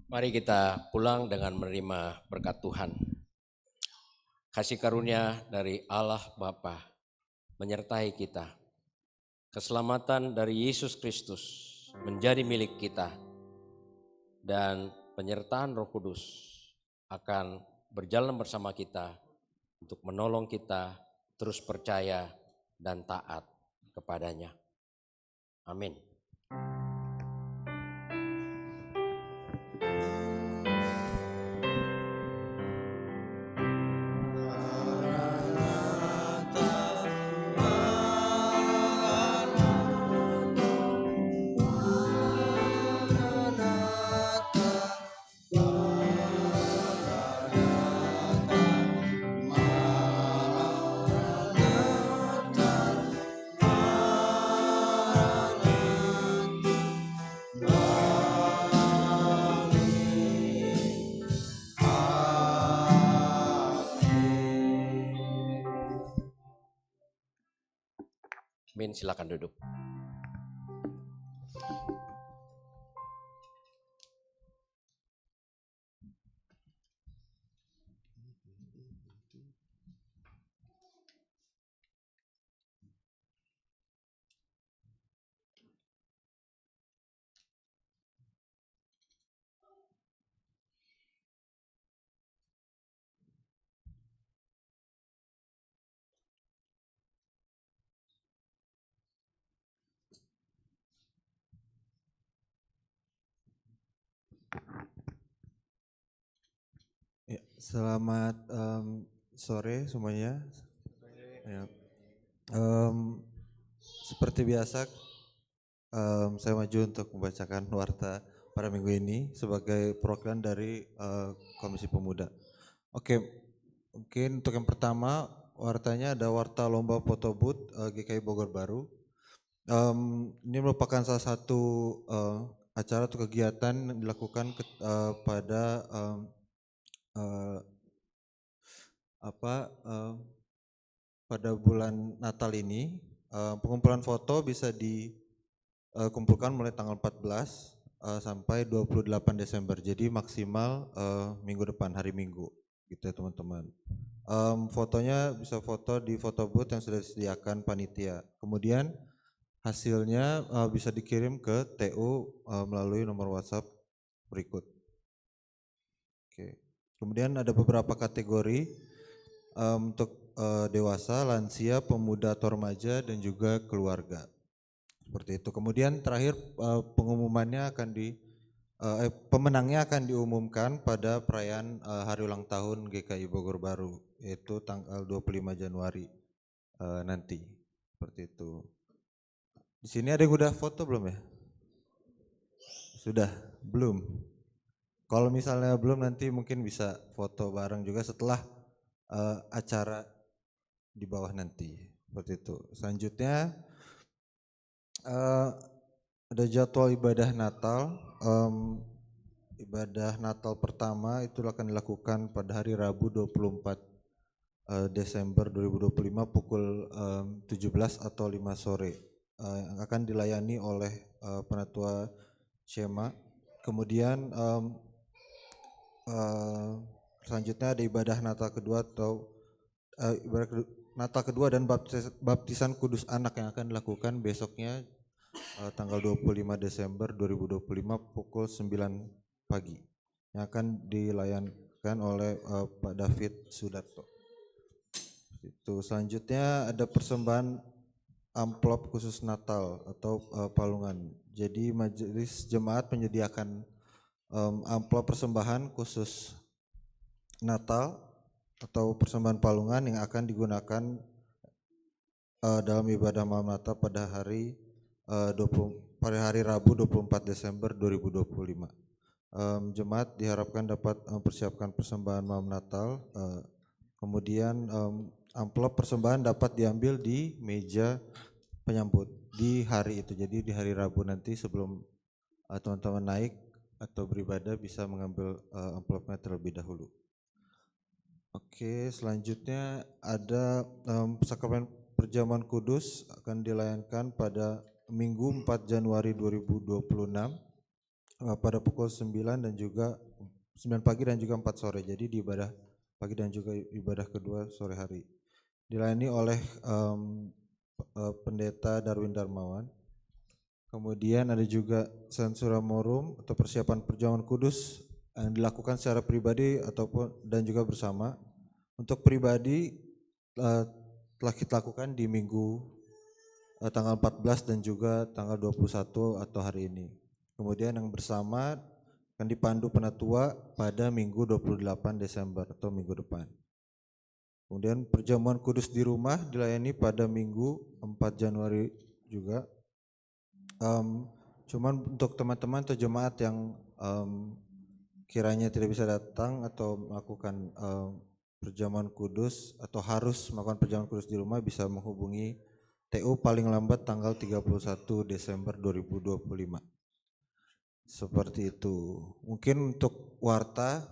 Mari kita pulang dengan menerima berkat Tuhan. Kasih karunia dari Allah Bapa menyertai kita. Keselamatan dari Yesus Kristus menjadi milik kita. Dan penyertaan Roh Kudus akan berjalan bersama kita untuk menolong kita terus percaya dan taat kepadanya. Amin. Amin, silakan duduk. Ya, selamat sore semuanya. Ya. Seperti biasa, saya maju untuk membacakan warta pada minggu ini sebagai perwakilan dari Komisi Pemuda. Oke, mungkin untuk yang pertama wartanya ada warta lomba foto booth GKI Bogor Baru. Ini merupakan salah satu acara atau kegiatan yang dilakukan pada pada bulan Natal ini. Pengumpulan foto bisa dikumpulkan mulai tanggal 14 sampai 28 Desember. Jadi maksimal minggu depan, hari Minggu gitu ya teman-teman. Fotonya bisa foto di foto booth yang sudah disediakan panitia. Kemudian hasilnya bisa dikirim ke TU melalui nomor WhatsApp berikut. Oke. Kemudian ada beberapa kategori untuk dewasa, lansia, pemuda atau remaja, dan juga keluarga. Seperti itu. Kemudian terakhir pengumumannya akan pemenangnya akan diumumkan pada perayaan hari ulang tahun GKI Bogor Baru, yaitu tanggal 25 Januari nanti. Seperti itu. Di sini ada yang udah foto belum ya? Sudah? Belum? Kalau misalnya belum, nanti mungkin bisa foto bareng juga setelah acara di bawah nanti. Seperti itu. Selanjutnya ada jadwal ibadah Natal. Ibadah Natal pertama itu akan dilakukan pada hari Rabu 24 Desember 2025 pukul 17 atau 5 sore. Yang akan dilayani oleh Penatua Shema. Kemudian selanjutnya ada ibadah Natal kedua atau ibadah Natal kedua dan baptisan kudus anak yang akan dilakukan besoknya tanggal 25 Desember 2025 pukul 9 pagi yang akan dilayankan oleh Pak David Sudarto. Itu selanjutnya ada persembahan amplop khusus Natal atau palungan. Jadi majelis jemaat menyediakan amplop persembahan khusus Natal atau persembahan palungan yang akan digunakan dalam ibadah malam Natal pada hari Rabu 24 Desember 2025. Jemaat diharapkan dapat mempersiapkan persembahan malam Natal. Kemudian amplop persembahan dapat diambil di meja penyambut di hari itu. Jadi di hari Rabu nanti sebelum teman-teman naik atau beribadah bisa mengambil amplopnya terlebih dahulu. Oke, selanjutnya ada sakramen perjamuan kudus akan dilayankan pada Minggu 4 Januari 2026 pada pukul 9 dan juga 9 pagi dan juga 4 sore. Jadi di ibadah pagi dan juga ibadah kedua sore hari. Dilayani oleh Pendeta Darwin Darmawan. Kemudian ada juga Sensura Morum atau persiapan perjamuan kudus yang dilakukan secara pribadi ataupun dan juga bersama. Untuk pribadi telah kita lakukan di minggu tanggal 14 dan juga tanggal 21 atau hari ini. Kemudian yang bersama akan dipandu penatua pada minggu 28 Desember atau minggu depan. Kemudian perjamuan kudus di rumah dilayani pada minggu 4 Januari juga. Cuman untuk teman-teman atau jemaat yang kiranya tidak bisa datang atau melakukan perjamuan kudus atau harus melakukan perjamuan kudus di rumah bisa menghubungi TU paling lambat tanggal 31 Desember 2025. Seperti itu. Mungkin untuk warta